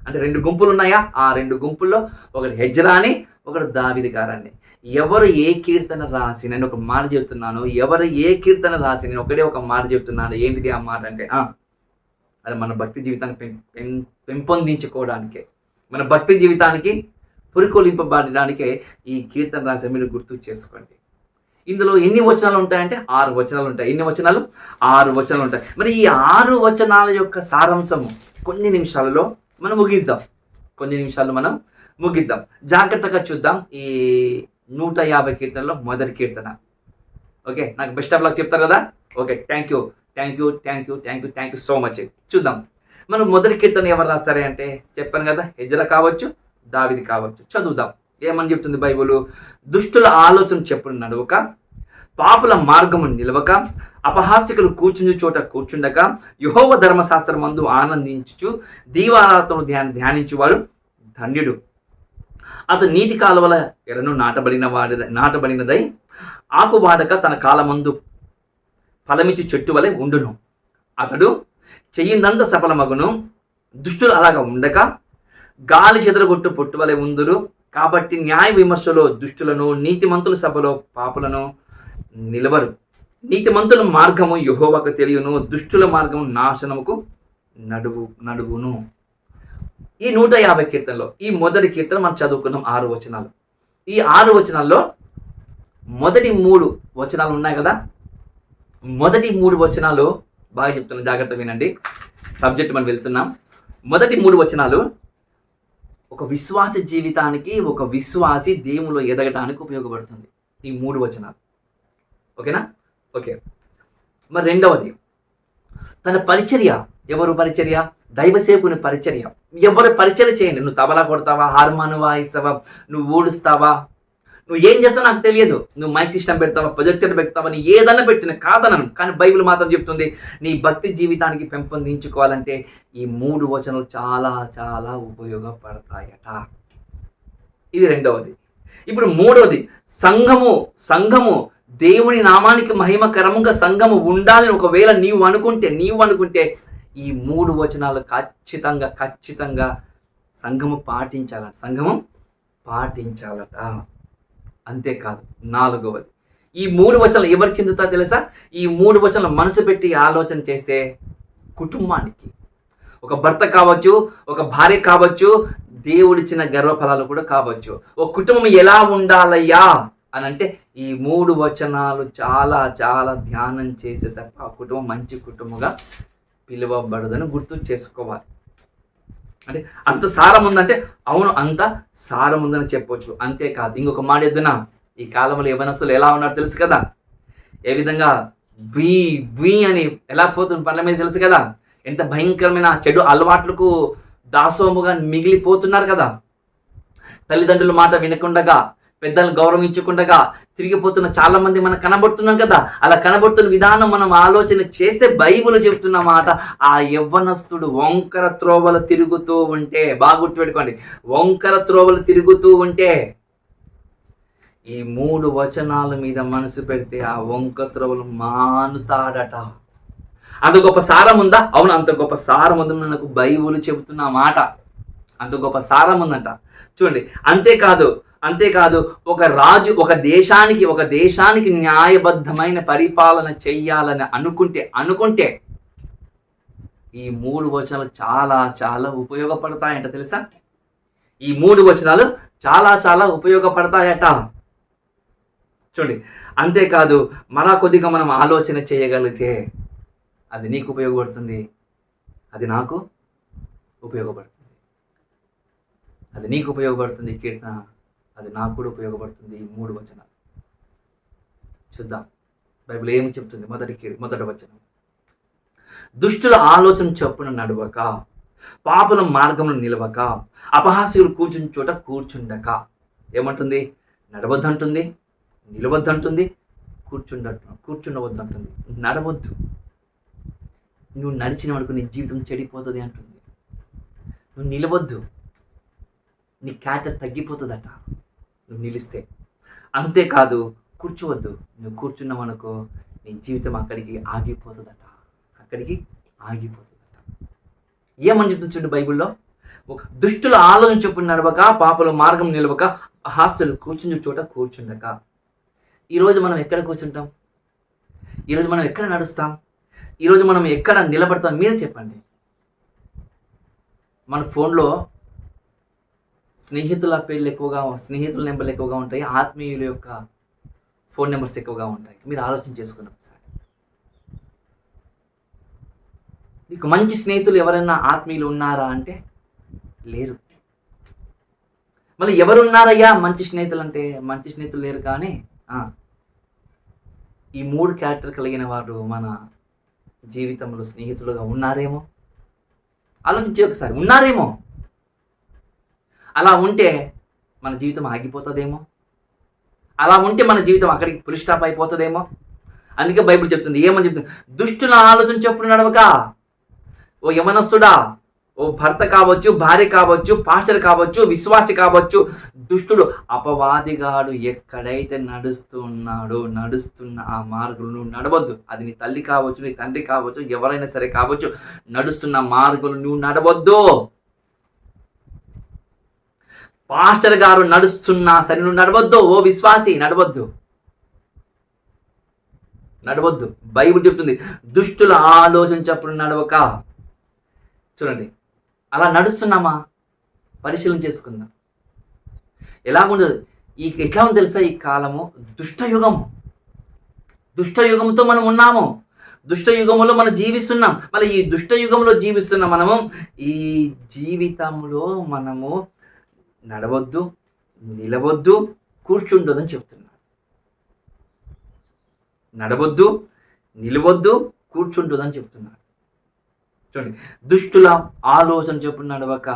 అంటే 2 గుంపులు ఉన్నాయా? ఆ 2 గుంపుల్లో ఒకటి ఎజ్రా అని, ఒకటి దావీదు గారని. ఎవరు ఏ కీర్తన రాసి, నేను ఒక మాట చెప్తున్నాను, ఎవరు ఏ కీర్తన రాసి, నేను ఒకటే ఒక మాట చెప్తున్నాను. ఏంటిది ఆ మాట అంటే, అది మన భక్తి జీవితాన్ని పెంపొందించుకోవడానికే, మన భక్తి జీవితానికి పురికొలింపబడడానికే ఈ కీర్తన రాసి మీరు గుర్తు చేసుకోండి. ఇందులో ఎన్ని వచనాలు ఉంటాయంటే 6 వచనాలు ఉంటాయి. ఎన్ని వచనాలు? 6 వచనాలు ఉంటాయి. మరి ఈ 6 వచనాల యొక్క సారాంశము కొన్ని నిమిషాలు మనం ముగిద్దాం. జాగ్రత్తగా చూద్దాం. ఈ 150 కీర్తనలో మొదటి కీర్తన. ఓకే, నాకు బెస్ట్ ఆఫ్ లక్ చెప్తారు కదా. Okay, thank you so much. చూద్దాం. మనం మొదటి కీర్తన ఎవరు రాస్తారే అంటే చెప్పాను కదా, ఎజ్రా కావచ్చు, దావీదు కావచ్చు. చదువుదాం. ఏమని చెప్తుంది బైబిల్? దుష్టుల ఆలోచన చెప్పుడు నడువక పాపుల మార్గము నిలవక అపహాస్యకులు కూర్చుని చోట కూర్చుండక యెహోవా ధర్మశాస్త్రమందు ఆనందించుచు దీవారాత్మను ధ్యానించువాడు ధన్యుడు. అతడు నీటి కాలువల ఎరను నాటబడినదై ఆకు వాడక తన కాలమందు ఫలమిచ్చి చెట్టు వలె ఉండును. అతడు చెయ్యిందంత సఫలమగును. దుష్టులు అలాగా ఉండక గాలి చెదరగొట్టు పొట్టు వలె ఉందురు. కాబట్టి న్యాయ విమర్శలో దుష్టులను, నీతిమంతుల సభలో పాపులను నిలవరు. నీతిమంతుల మార్గము యెహోవాకు తెలియను, దుష్టుల మార్గము నాశనముకు నడువును. ఈ 150 కీర్తనలో ఈ మొదటి కీర్తన మనం చదువుకున్నాం 6 వచనాలు. ఈ 6 వచనాల్లో మొదటి 3 వచనాలు ఉన్నాయి కదా. మొదటి 3 వచనాలు బాగా చెప్తున్నాను, జాగ్రత్త వినండి. సబ్జెక్ట్ మనం వెళ్తున్నాం. మొదటి 3 వచనాలు ఒక విశ్వాస జీవితానికి, ఒక విశ్వాసి దేవునిలో ఎదగడానికి ఉపయోగపడుతుంది ఈ 3 వచనాలు. ఓకేనా? ఓకే. మరి రెండవది తన పరిచర్య. ఎవరు పరిచర్య? దైవ సేవకుని పరిచర్య. ఎవరు పరిచర్య చేయండి. నువ్వు తబలా కొడతావా, హార్మోన్ వాయిస్తావా, నువ్వు ఊడుస్తావా, నువ్వు ఏం చేస్తావు నాకు తెలియదు. నువ్వు మైక్ సిస్టమ్ పెడతావా, ప్రొజెక్టర్ పెడతావా, నీ ఏదన్నా పెట్టిన కాదనను. కానీ బైబిల్ మాత్రం చెప్తుంది నీ భక్తి జీవితానికి పెంపొందించుకోవాలంటే ఈ 3 వచనాలు చాలా చాలా ఉపయోగపడతాయట. ఇది రెండవది. ఇప్పుడు మూడవది సంఘము దేవుని నామానికి మహిమకరముగా సంఘము ఉండాలని ఒకవేళ నీవు అనుకుంటే ఈ 3 వచనాలు ఖచ్చితంగా సంఘము పాటించాలట. అంతేకాదు, 4వది ఈ 3 వచనాలు ఎవరు చెందుతా తెలుసా? ఈ 3 వచనాలు మనసు పెట్టి ఆలోచన చేస్తే కుటుంబానికి, ఒక భర్త కావచ్చు, ఒక భార్య కావచ్చు, దేవుడిచ్చిన గర్వఫలాలు కూడా కావచ్చు. ఒక కుటుంబం ఎలా ఉండాలయ్యా అని అంటే ఈ 3 వచనాలు చాలా చాలా ధ్యానం చేసే తప్ప ఆ కుటుంబం మంచి కుటుంబంగా పిలువబడదని గుర్తు చేసుకోవాలి. అంటే అంత సారం ఉందంటే అవును, అంత సారం ఉందని చెప్పొచ్చు. అంతేకాదు, ఇంకొక మాట ఎద్దునా, ఈ కాలంలో యవనస్తులు ఎలా ఉన్నారు తెలుసు కదా. ఏ విధంగా బీ అని ఎలా పోతున్న పనుల మీద తెలుసు కదా. ఎంత భయంకరమైన చెడు అలవాట్లకు దాసోముగా మిగిలిపోతున్నారు కదా. తల్లిదండ్రుల మాట వినకుండగా, పెద్దలను గౌరవించకుండగా తిరిగిపోతున్న చాలా మంది మనం కనబడుతున్నాం కదా. అలా కనబడుతున్న విధానం మనం ఆలోచన చేస్తే బైబిల్ చెప్తున్న మాట, ఆ యవ్వనస్తుడు వంకర త్రోవలు తిరుగుతూ ఉంటే, బాగా గుర్తుపెట్టుకోండి, వంకర త్రోవలు తిరుగుతూ ఉంటే ఈ 3 వచనాల మీద మనసు పెడితే ఆ వంకర త్రోవలు మానుతాడట. అంత గొప్ప సారం ఉందా? అవును, అంత గొప్ప సారం ఉందని నాకు బైబిల్ చెబుతున్న మాట. అంత గొప్ప సారం ఉందంట. చూడండి, అంతేకాదు ఒక రాజు ఒక దేశానికి న్యాయబద్ధమైన పరిపాలన చెయ్యాలని అనుకుంటే ఈ 3 వచనాలు చాలా చాలా ఉపయోగపడతాయంట తెలుసా. ఈ 3 వచనాలు చాలా చాలా ఉపయోగపడతాయట. చూడండి, అంతేకాదు మరా కొద్దిగా మనం ఆలోచన చేయగలిగితే అది నీకు ఉపయోగపడుతుంది, అది నాకు ఉపయోగపడుతుంది. అది నీకు ఉపయోగపడుతుంది కీర్తన, అది నాకు కూడా ఉపయోగపడుతుంది. ఈ 3 వచనాలు చూద్దాం బైబిల్ ఏమి చెప్తుంది. మొదటి వచనం, దుష్టుల ఆలోచన చొప్పున నడవక, పాపుల మార్గమును నిలవక, అపహాస్యులు కూర్చుని చోట కూర్చుండక. ఏమంటుంది? నడవద్దంటుంది, నిలవద్దంటుంది, కూర్చుండవద్దంటుంది. నడవద్దు. నువ్వు నడిచిన వరకు నీ జీవితం చెడిపోతుంది అంటుంది. నువ్వు నిలవద్దు, నీ క్యారెక్టర్ తగ్గిపోతుందట నువ్వు నిలిస్తే. అంతేకాదు, కూర్చోవద్దు. నువ్వు కూర్చున్నావనుకో నీ జీవితం అక్కడికి ఆగిపోతుందట. ఏమని చెప్తుంది చూడు బైబిల్లో. దుష్టుల ఆలోచన చొప్పున నడవక, పాపల మార్గం నిలవక, హాస్యులు కూర్చుని చోట కూర్చుండక. ఈరోజు మనం ఎక్కడ కూర్చుంటాం? ఈరోజు మనం ఎక్కడ నడుస్తాం? ఈరోజు మనం ఎక్కడ నిలబడతాం? మీరే చెప్పండి. మన ఫోన్లో స్నేహితుల నెంబర్లు ఎక్కువగా ఉంటాయి, ఆత్మీయుల యొక్క ఫోన్ నెంబర్స్ ఎక్కువగా ఉంటాయి. మీరు ఆలోచన చేసుకున్నాం ఒకసారి. నీకు మంచి స్నేహితులు ఎవరైనా ఆత్మీయులు ఉన్నారా అంటే లేరు. మళ్ళీ ఎవరున్నారయ్యా మంచి స్నేహితులు అంటే మంచి స్నేహితులు లేరు. కానీ ఈ 3 క్యారెక్టర్ కలిగిన వారు మన జీవితంలో స్నేహితులుగా ఉన్నారేమో. ఆలోచించి ఒకసారి, ఉన్నారేమో. అలా ఉంటే మన జీవితం ఆగిపోతుందేమో. అలా ఉంటే మన జీవితం అక్కడికి ఫుల్ స్టాప్ అయిపోతుందేమో. అందుకే బైబిల్ చెప్తుంది, ఏమని చెప్తుంది, దుష్టుల ఆలోచన చెప్పుడు నడవక. ఓ యమనస్తుడా, ఓ భర్త కావచ్చు, భార్య కావచ్చు, పాస్టర్ కావచ్చు, విశ్వాసి కావచ్చు, దుష్టుడు అపవాదిగాడు ఎక్కడైతే నడుస్తున్న ఆ మార్గంలో నువ్వు నడవద్దు. అది నీ తల్లి కావచ్చు, నీ తండ్రి కావచ్చు, ఎవరైనా సరే కావచ్చు, నడుస్తున్న మార్గంలో నువ్వు నడవద్దు. పాస్టర్ గారు నడుస్తున్నా సరే నువ్వు నడవద్దు. ఓ విశ్వాసి, నడవద్దు. బైబిల్ చెప్తుంది, దుష్టుల ఆలోచన చప్పుడు నడవక. చూడండి, అలా నడుస్తున్నామా? పరిశీలన చేసుకుందాం. ఎలా ఉండదు ఎట్లా ఉంది తెలుసా? ఈ కాలము దుష్టయుగంతో మనం ఉన్నాము. దుష్టయుగంలో మనం జీవిస్తున్నాం. మళ్ళీ ఈ దుష్టయుగంలో జీవిస్తున్న మనము ఈ జీవితంలో మనము నడవద్దు, నిలవద్దు, కూర్చుండొద్దని చెప్తున్నారు. నడవద్దు, నిలవద్దు, కూర్చుంటుందని చెప్తున్నారు. చూడండి, దుష్టుల ఆలోచన చెప్పుడు నడవక.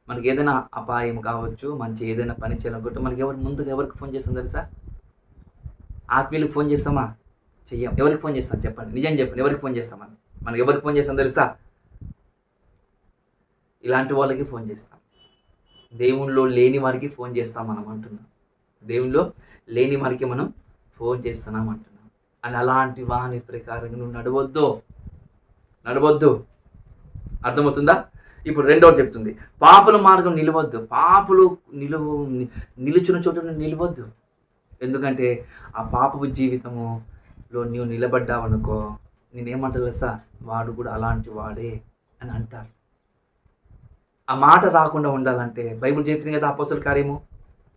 మనకి ఏదైనా అపాయం కావచ్చు, మంచి ఏదైనా పని చేయాలనుకుంటే మనకి ఎవరికి ఫోన్ చేస్తాం తెలుసా? ఆత్మీయులకు ఫోన్ చేస్తామా? చెయ్యం. ఎవరికి ఫోన్ చేస్తాం చెప్పండి, నిజం చెప్పండి, ఎవరికి ఫోన్ చేస్తామని? మనకి ఎవరికి ఫోన్ చేస్తాం తెలుసా? ఇలాంటి వాళ్ళకి ఫోన్ చేస్తాం. దేవుళ్ళో లేని వారికి ఫోన్ చేస్తాం మనం అంటున్నాం. దేవుళ్ళో లేని వారికి మనం ఫోన్ చేస్తున్నాం అంటున్నాం. అని అలాంటి వాని ప్రకారంగా నువ్వు నడవద్దు. అర్థమవుతుందా? ఇప్పుడు రెండవది చెప్తుంది, పాపుల మార్గం నిలవద్దు. పాపులు నిలుచున్న చోట నిలవద్దు. ఎందుకంటే ఆ పాపపు జీవితములో నువ్వు నిలబడ్డావనుకో, నేనేమంటారు తెలుసా, వాడు కూడా అలాంటి వాడే అని అంటారు. ఆ మాట రాకుండా ఉండాలంటే బైబిల్ చెప్పింది కదా, అపోస్తల కార్యము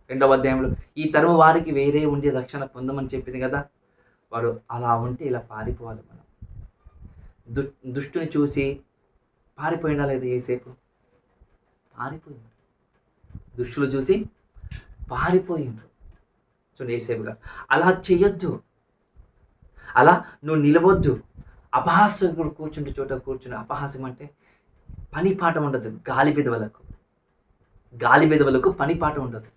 2వ అధ్యాయంలో, ఈ తరము వారికి వేరే ఉండే రక్షణ పొందమని చెప్పింది కదా. వాడు అలా ఉంటే ఇలా పారిపోవాలి. మనం దుష్టుని చూసి పారిపోయిందా లేదా? ఏసేపు పారిపోయింది. దుష్టులు చూసి పారిపోయిండ్రు. చూడండి, ఏసేపుగా అలా చెయ్యొద్దు. అలా నువ్వు నిలవద్దు. అపహాస్యకుడు కూర్చుంటే చోట కూర్చుని, అపహాస్యం అంటే పని పాట ఉండదు. గాలి బెదవలకు పని పాట ఉండదు.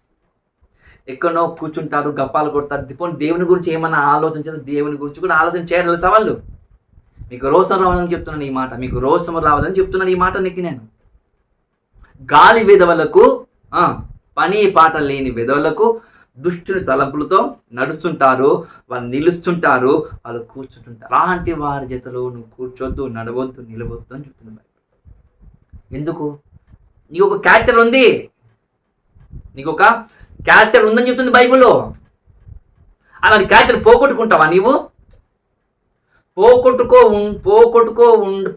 ఎక్కడో కూర్చుంటారు, గప్పాలు కొడతారు. దేవుని గురించి ఏమన్నా ఆలోచించారు, దేవుని గురించి కూడా ఆలోచన చేయడం సవాళ్ళు. మీకు రోషం రావాలని చెప్తున్నాను ఈ మాట, నీకు నేను. గాలి వెధవలకు, పని పాట లేని వెధవలకు, దుష్టుని తలంపులతో నడుస్తుంటారు, వాళ్ళు నిలుస్తుంటారు, వాళ్ళు కూర్చుంటుంటారు. అలాంటి వారి జతలో నువ్వు కూర్చోద్దు, నడవద్దు, నిలవద్దు అని చెప్తున్నాను. ఎందుకు? నీకు ఒక క్యారెక్టర్ ఉంది, ఉందని చెప్తుంది బైబిల్లో. అలాంటి క్యారెక్టర్ పోగొట్టుకుంటావా నీవు?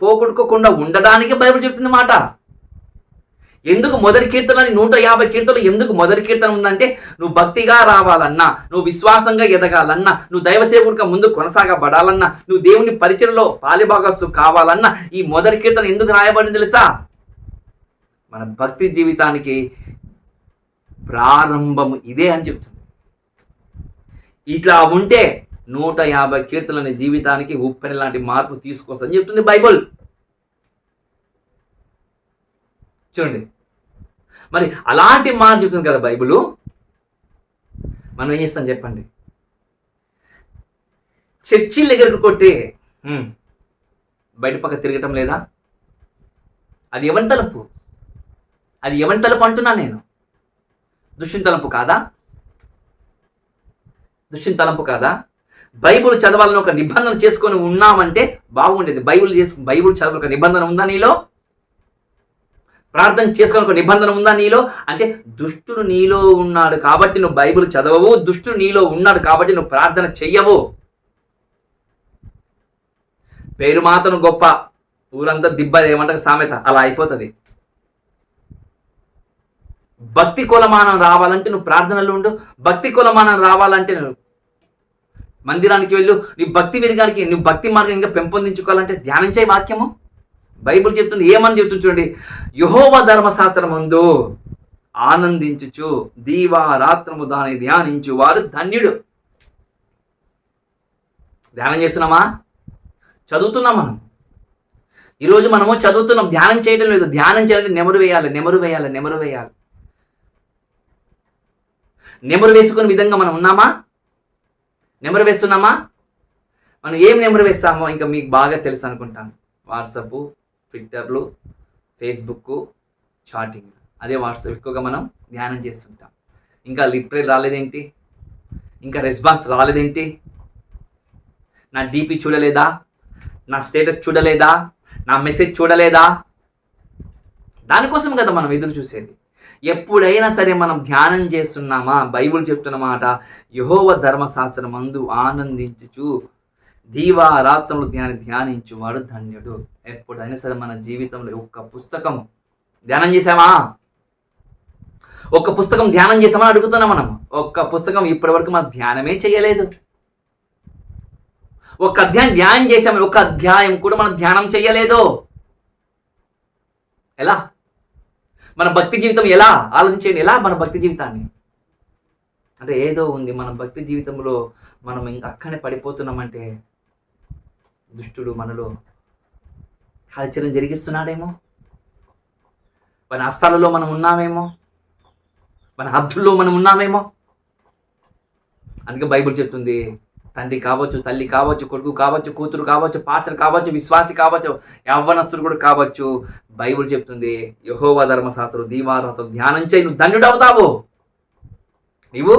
పోగొట్టుకోకుండా ఉండడానికి బైబిల్ చెప్తుంది మాట. ఎందుకు మొదటి కీర్తనని 150 కీర్తనలు ఎందుకు మొదటి కీర్తన ఉందంటే, నువ్వు భక్తిగా రావాలన్నా, నువ్వు విశ్వాసంగా ఎదగాలన్నా, నువ్వు దైవసేవకుడిగా ముందు కొనసాగబడాలన్నా, నువ్వు దేవుని పరిచయలో పాలిభాగస్తు కావాలన్నా ఈ మొదటి కీర్తన ఎందుకు రాయబడింది తెలుసా? మన భక్తి జీవితానికి ప్రారంభము ఇదే అని చెప్తుంది. ఇట్లా ఉంటే 150 కీర్తనల జీవితానికి ఉప్పెన లాంటి మార్పు తీసుకొస్తుందని చెప్తుంది బైబుల్. చూడండి, మరి అలాంటి మాట చెప్తుంది కదా బైబుల్. మనం ఏం చేస్తాం చెప్పండి? చర్చిల దగ్గరకు కొట్టి బయట పక్క తిరగటం లేదా? అది ఎవరి తలుపు? అంటున్నా నేను. దుష్టుని తలంపు కాదా? బైబుల్ చదవాలని ఒక నిబంధన చేసుకొని ఉన్నామంటే బాగుండేది. బైబుల్ చదవాలి ఒక నిబంధన ఉందా నీలో? ప్రార్థన చేసుకోవాలి ఒక నిబంధన ఉందా నీలో? అంటే దుష్టుడు నీలో ఉన్నాడు కాబట్టి నువ్వు బైబిల్ చదవవు, దుష్టుడు నీలో ఉన్నాడు కాబట్టి నువ్వు ప్రార్థన చెయ్యవు. పేరు మాత్రం గొప్ప, ఊరంతా దిబ్బ ఏమంటారు సామెత, అలా అయిపోతుంది. భక్తి కులమానం రావాలంటే నువ్వు ప్రార్థనలో ఉండు. భక్తి కులమానం రావాలంటే నువ్వు మందిరానికి వెళ్ళు. నీ భక్తి విరిగానికి, నువ్వు భక్తి మార్గం ఇంకా పెంపొందించుకోవాలంటే ధ్యానించే వాక్యము బైబిల్ చెప్తుంది. ఏమని చెప్తుంది చూడండి, యెహోవా ధర్మశాస్త్రమందు ఆనందించుచు దీవారాత్రము దాన్ని ధ్యానించు వారు ధన్యుడు. ధ్యానం చేస్తున్నామా? చదువుతున్నాం. ఈరోజు మనము చదువుతున్నాం, ధ్యానం చేయడం లేదు. ధ్యానం చేయాలంటే నెమరు వేయాలి. నెమరు వేసుకునే విధంగా మనం ఉన్నామా? నెమరు వేస్తున్నామా? మనం ఏం నెమరు వేస్తామో ఇంకా మీకు బాగా తెలుసు అనుకుంటాను. వాట్సాప్, ట్విట్టర్లు, ఫేస్బుక్, చాటింగ్. అదే వాట్సాప్ ఎక్కువగా మనం ధ్యానం చేస్తుంటాం. ఇంకా రిప్లై రాలేదేంటి? ఇంకా రెస్పాన్స్ రాలేదేంటి? నా డీపీ చూడలేదా? నా స్టేటస్ చూడలేదా? నా మెసేజ్ చూడలేదా? దానికోసం కదా మనం ఎదురు చూసేది. ఎప్పుడైనా సరే మనం ధ్యానం చేస్తున్నామా? బైబిల్ చెప్తున్న మాట, యెహోవా ధర్మశాస్త్రమందు ఆనందించుచు దీవారాత్రములు ధ్యానించువాడు ధన్యుడు. ఎప్పుడైనా సరే మన జీవితంలో ఒక్క పుస్తకం ధ్యానం చేసామా? ఒక్క పుస్తకం ధ్యానం చేసామని అడుగుతున్నాం మనం. ఒక్క పుస్తకం ఇప్పటి వరకు మనం ధ్యానమే చేయలేదు. ఒక అధ్యాయం ధ్యానం చేసాము, ఒక అధ్యాయం కూడా మనం ధ్యానం చేయలేదు. ఎలా? మన భక్తి జీవితం ఎలా? ఆలోచించండి. ఎలా మన భక్తి జీవితాన్ని? అంటే ఏదో ఉంది మన భక్తి జీవితంలో, మనం ఇంకా అక్కడే పడిపోతున్నామంటే దుష్టుడు మనలో కార్యచరణ జరిగిస్తున్నాడేమో, మన హస్తాలలో మనం ఉన్నామేమో, మన హద్దుల్లో మనం ఉన్నామేమో. అందుకే బైబిల్ చెప్తుంది, తండ్రి కావచ్చు, తల్లి కావచ్చు, కొడుకు కావచ్చు, కూతురు కావచ్చు, పాస్టర్ కావచ్చు, విశ్వాసి కావచ్చు, యవ్వనస్తుడు కూడా కావచ్చు, బైబిల్ చెప్తుంది యెహోవా ధర్మశాస్త్రం దీవారాత్రులు ధ్యానం చేయి, నువ్వు ధన్యుడు అవుతావు. నీవు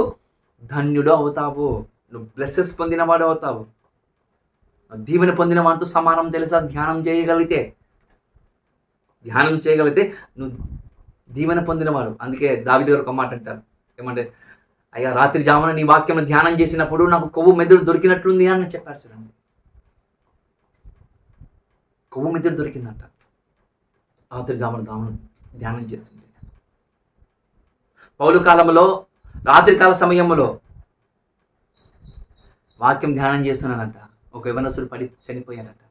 ధన్యుడు అవుతావు. నువ్వు బ్లెస్సెస్ పొందినవాడు అవుతావు. దీవెన పొందిన వాడితో సమానం తెలుసా? ధ్యానం చేయగలిగితే నువ్వు దీవెన పొందినవాడు. అందుకే దావీదు గారు ఒక మాట అంటారు, ఏమంటే, అయ్యా రాత్రి జామున నీ వాక్యం ధ్యానం చేసినప్పుడు నాకు కొవ్వు మెదడు దొరికినట్లుంది అని చెప్పారు. చూడండి, కొవ్వు మెదడు దొరికిందంట రాత్రి జామున ధ్యానం చేస్తుంది. పౌలు కాలంలో రాత్రికాల సమయంలో వాక్యం ధ్యానం చేస్తున్నానంట. ఒక యవనస్తుడు పడి చనిపోయాడట.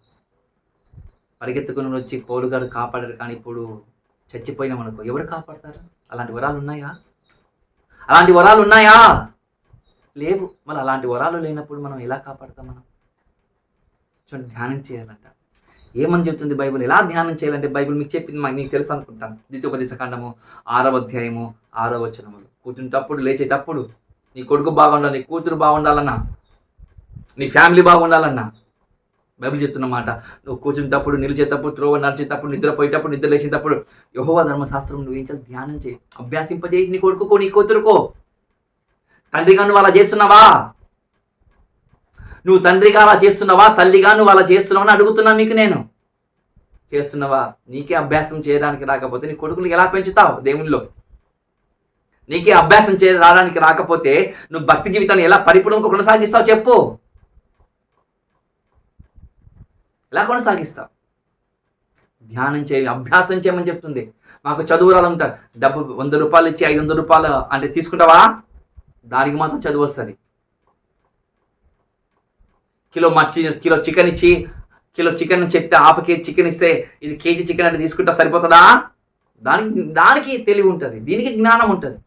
పరిగెత్తుకుని వచ్చి పౌలు గారు కాపాడారు. కానీ ఇప్పుడు చచ్చిపోయినాం అనుకో, ఎవరు కాపాడతారు? అలాంటి వరాలు ఉన్నాయా? లేవు. మళ్ళీ అలాంటి వరాలు లేనప్పుడు మనం ఎలా కాపాడతాం? మనం చూడండి, ధ్యానం చేయాలంట. ఏమని చెప్తుంది బైబిల్? ఎలా ధ్యానం చేయాలంటే, బైబిల్ మీకు చెప్పింది మీకు తెలుసు అనుకుంటాను. ద్వితీయోపదేశకాండము 6వ అధ్యాయము 6వ వచనములు. కూర్చుంటప్పుడు, లేచేటప్పుడు నీ కొడుకు బాగుండాలి, నీ కూతురు బాగుండాలన్నా, నీ ఫ్యామిలీ బాగుండాలన్నా బైబిల్ చెప్తున్న మాట, నువ్వు కూర్చుంటప్పుడు, నిలిచేటప్పుడు, త్రోవ నడిచేటప్పుడు, నిద్రపోయేటప్పుడు, నిద్ర లేచేటప్పుడు యెహోవా ధర్మశాస్త్రం నువ్వు ఏం చేయాలి? ధ్యానం చేయి, అభ్యాసింపజేసి నీ కొడుకుకో, నీ కూతురుకో. తండ్రిగా నువ్వు అలా చేస్తున్నావా? నువ్వు తండ్రిగా అలా చేస్తున్నావా? తల్లిగా నువ్వు అలా చేస్తున్నావా అని అడుగుతున్నా మీకు నేను. చేస్తున్నావా? నీకే అభ్యాసం చేయడానికి రాకపోతే నీ కొడుకులు ఎలా పెంచుతావు దేవునిలో? నీకే అభ్యాసం రావడానికి రాకపోతే నువ్వు భక్తి జీవితాన్ని ఎలా పరిపూర్ణంగా కొనసాగిస్తావు చెప్పు? ఎలా కొనసాగిస్తావు? ధ్యానం చేయి, అభ్యాసం చేయమని చెప్తుంది. మాకు చదువు రాలంటారు, డబ్బు 100 రూపాయలు ఇచ్చి 500 రూపాయలు అంటే తీసుకుంటావా? దానికి మాత్రం చదువు వస్తుంది. కిలో చికెన్ ఇచ్చి, కిలో చికెన్ చెప్తే ½ కేజీ చికెన్ ఇస్తే ఇది కేజీ చికెన్ అంటే తీసుకుంటా సరిపోతుందా? దానికి తెలివి ఉంటుంది, దీనికి జ్ఞానం ఉంటుంది.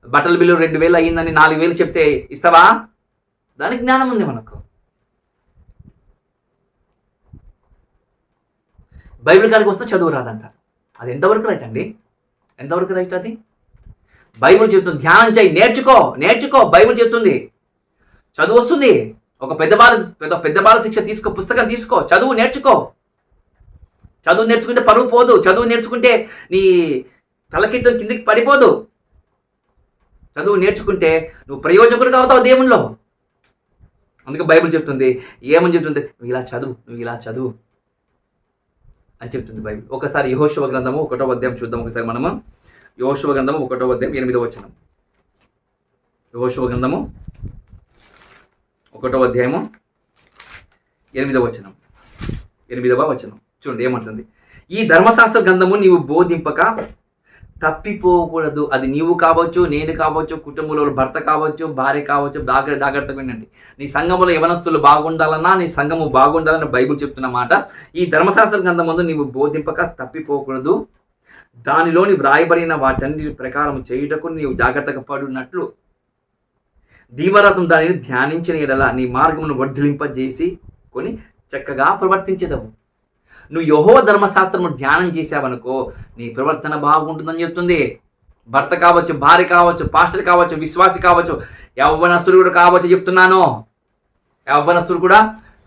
బట్టల బిల్లు 2000 అయ్యిందని 4000 చెప్తే ఇస్తావా? దానికి జ్ఞానం ఉంది మనకు. బైబిల్ కాడికి వస్తే చదువు రాదంటారు. అది ఎంతవరకు రైట్ అండి? ఎంతవరకు రైట్ అది? బైబిల్ చెప్తుంది ధ్యానం చేయి, నేర్చుకో. బైబిల్ చెప్తుంది చదువు వస్తుంది. ఒక పెద్ద బాల శిక్ష తీసుకో, పుస్తకం తీసుకో, చదువు నేర్చుకో. చదువు నేర్చుకుంటే పరువు పోదు. చదువు నేర్చుకుంటే నీ తలకిట్టం కిందికి పడిపోదు. చదువు నేర్చుకుంటే నువ్వు ప్రయోజకుడిగా అవుతావు దేవునిలో. అందుకే బైబిల్ చెప్తుంది, ఏమని చెప్తుంది? నువ్వు ఇలా చదువు అని చెప్తుంది బైబిల్. ఒకసారి యెహోషువ గ్రంథము 1వ అధ్యాయం చూద్దాం. ఒకసారి మనము యెహోషువ గ్రంథము 1వ అధ్యాయం 8వ వచనం. యెహోషువ గ్రంథము 1వ అధ్యాయము 8వ వచనం. 8వ వచనం చూడండి ఏమంటుంది. ఈ ధర్మశాస్త్ర గ్రంథము నీవు బోధింపక తప్పిపోకూడదు. అది నీవు కావచ్చు, నేను కావచ్చు, కుటుంబంలో భర్త కావచ్చు, భార్య కావచ్చు. జాగ్రత్తగా వినండి. నీ సంఘములో యవనస్తులు బాగుండాలన్నా, నీ సంఘము బాగుండాలని బైబిల్ చెప్తున్న మాట. ఈ ధర్మశాస్త్ర గ్రంథం ముందు నీవు బోధింపక తప్పిపోకూడదు. దానిలోని వ్రాయబడిన వాటన్నిటి ప్రకారం చేయుటకు నీవు జాగ్రత్తగా పడున్నట్లు దీవరాత్రం దానిని ధ్యానించిన ఎడల నీ మార్గమును వర్ధిలింపజేసి కొని చక్కగా ప్రవర్తించేదవు. నువ్వు యెహోవా ధర్మశాస్త్రము ధ్యానం చేసావనుకో, నీ ప్రవర్తన బాగుంటుందని చెప్తుంది. భర్త కావచ్చు, భార్య కావచ్చు, పాస్టర్ కావచ్చు, విశ్వాసి కావచ్చు, యవ్వనస్తుడు కూడా కావచ్చు. చెప్తున్నాను, యవ్వనస్తుడు కూడా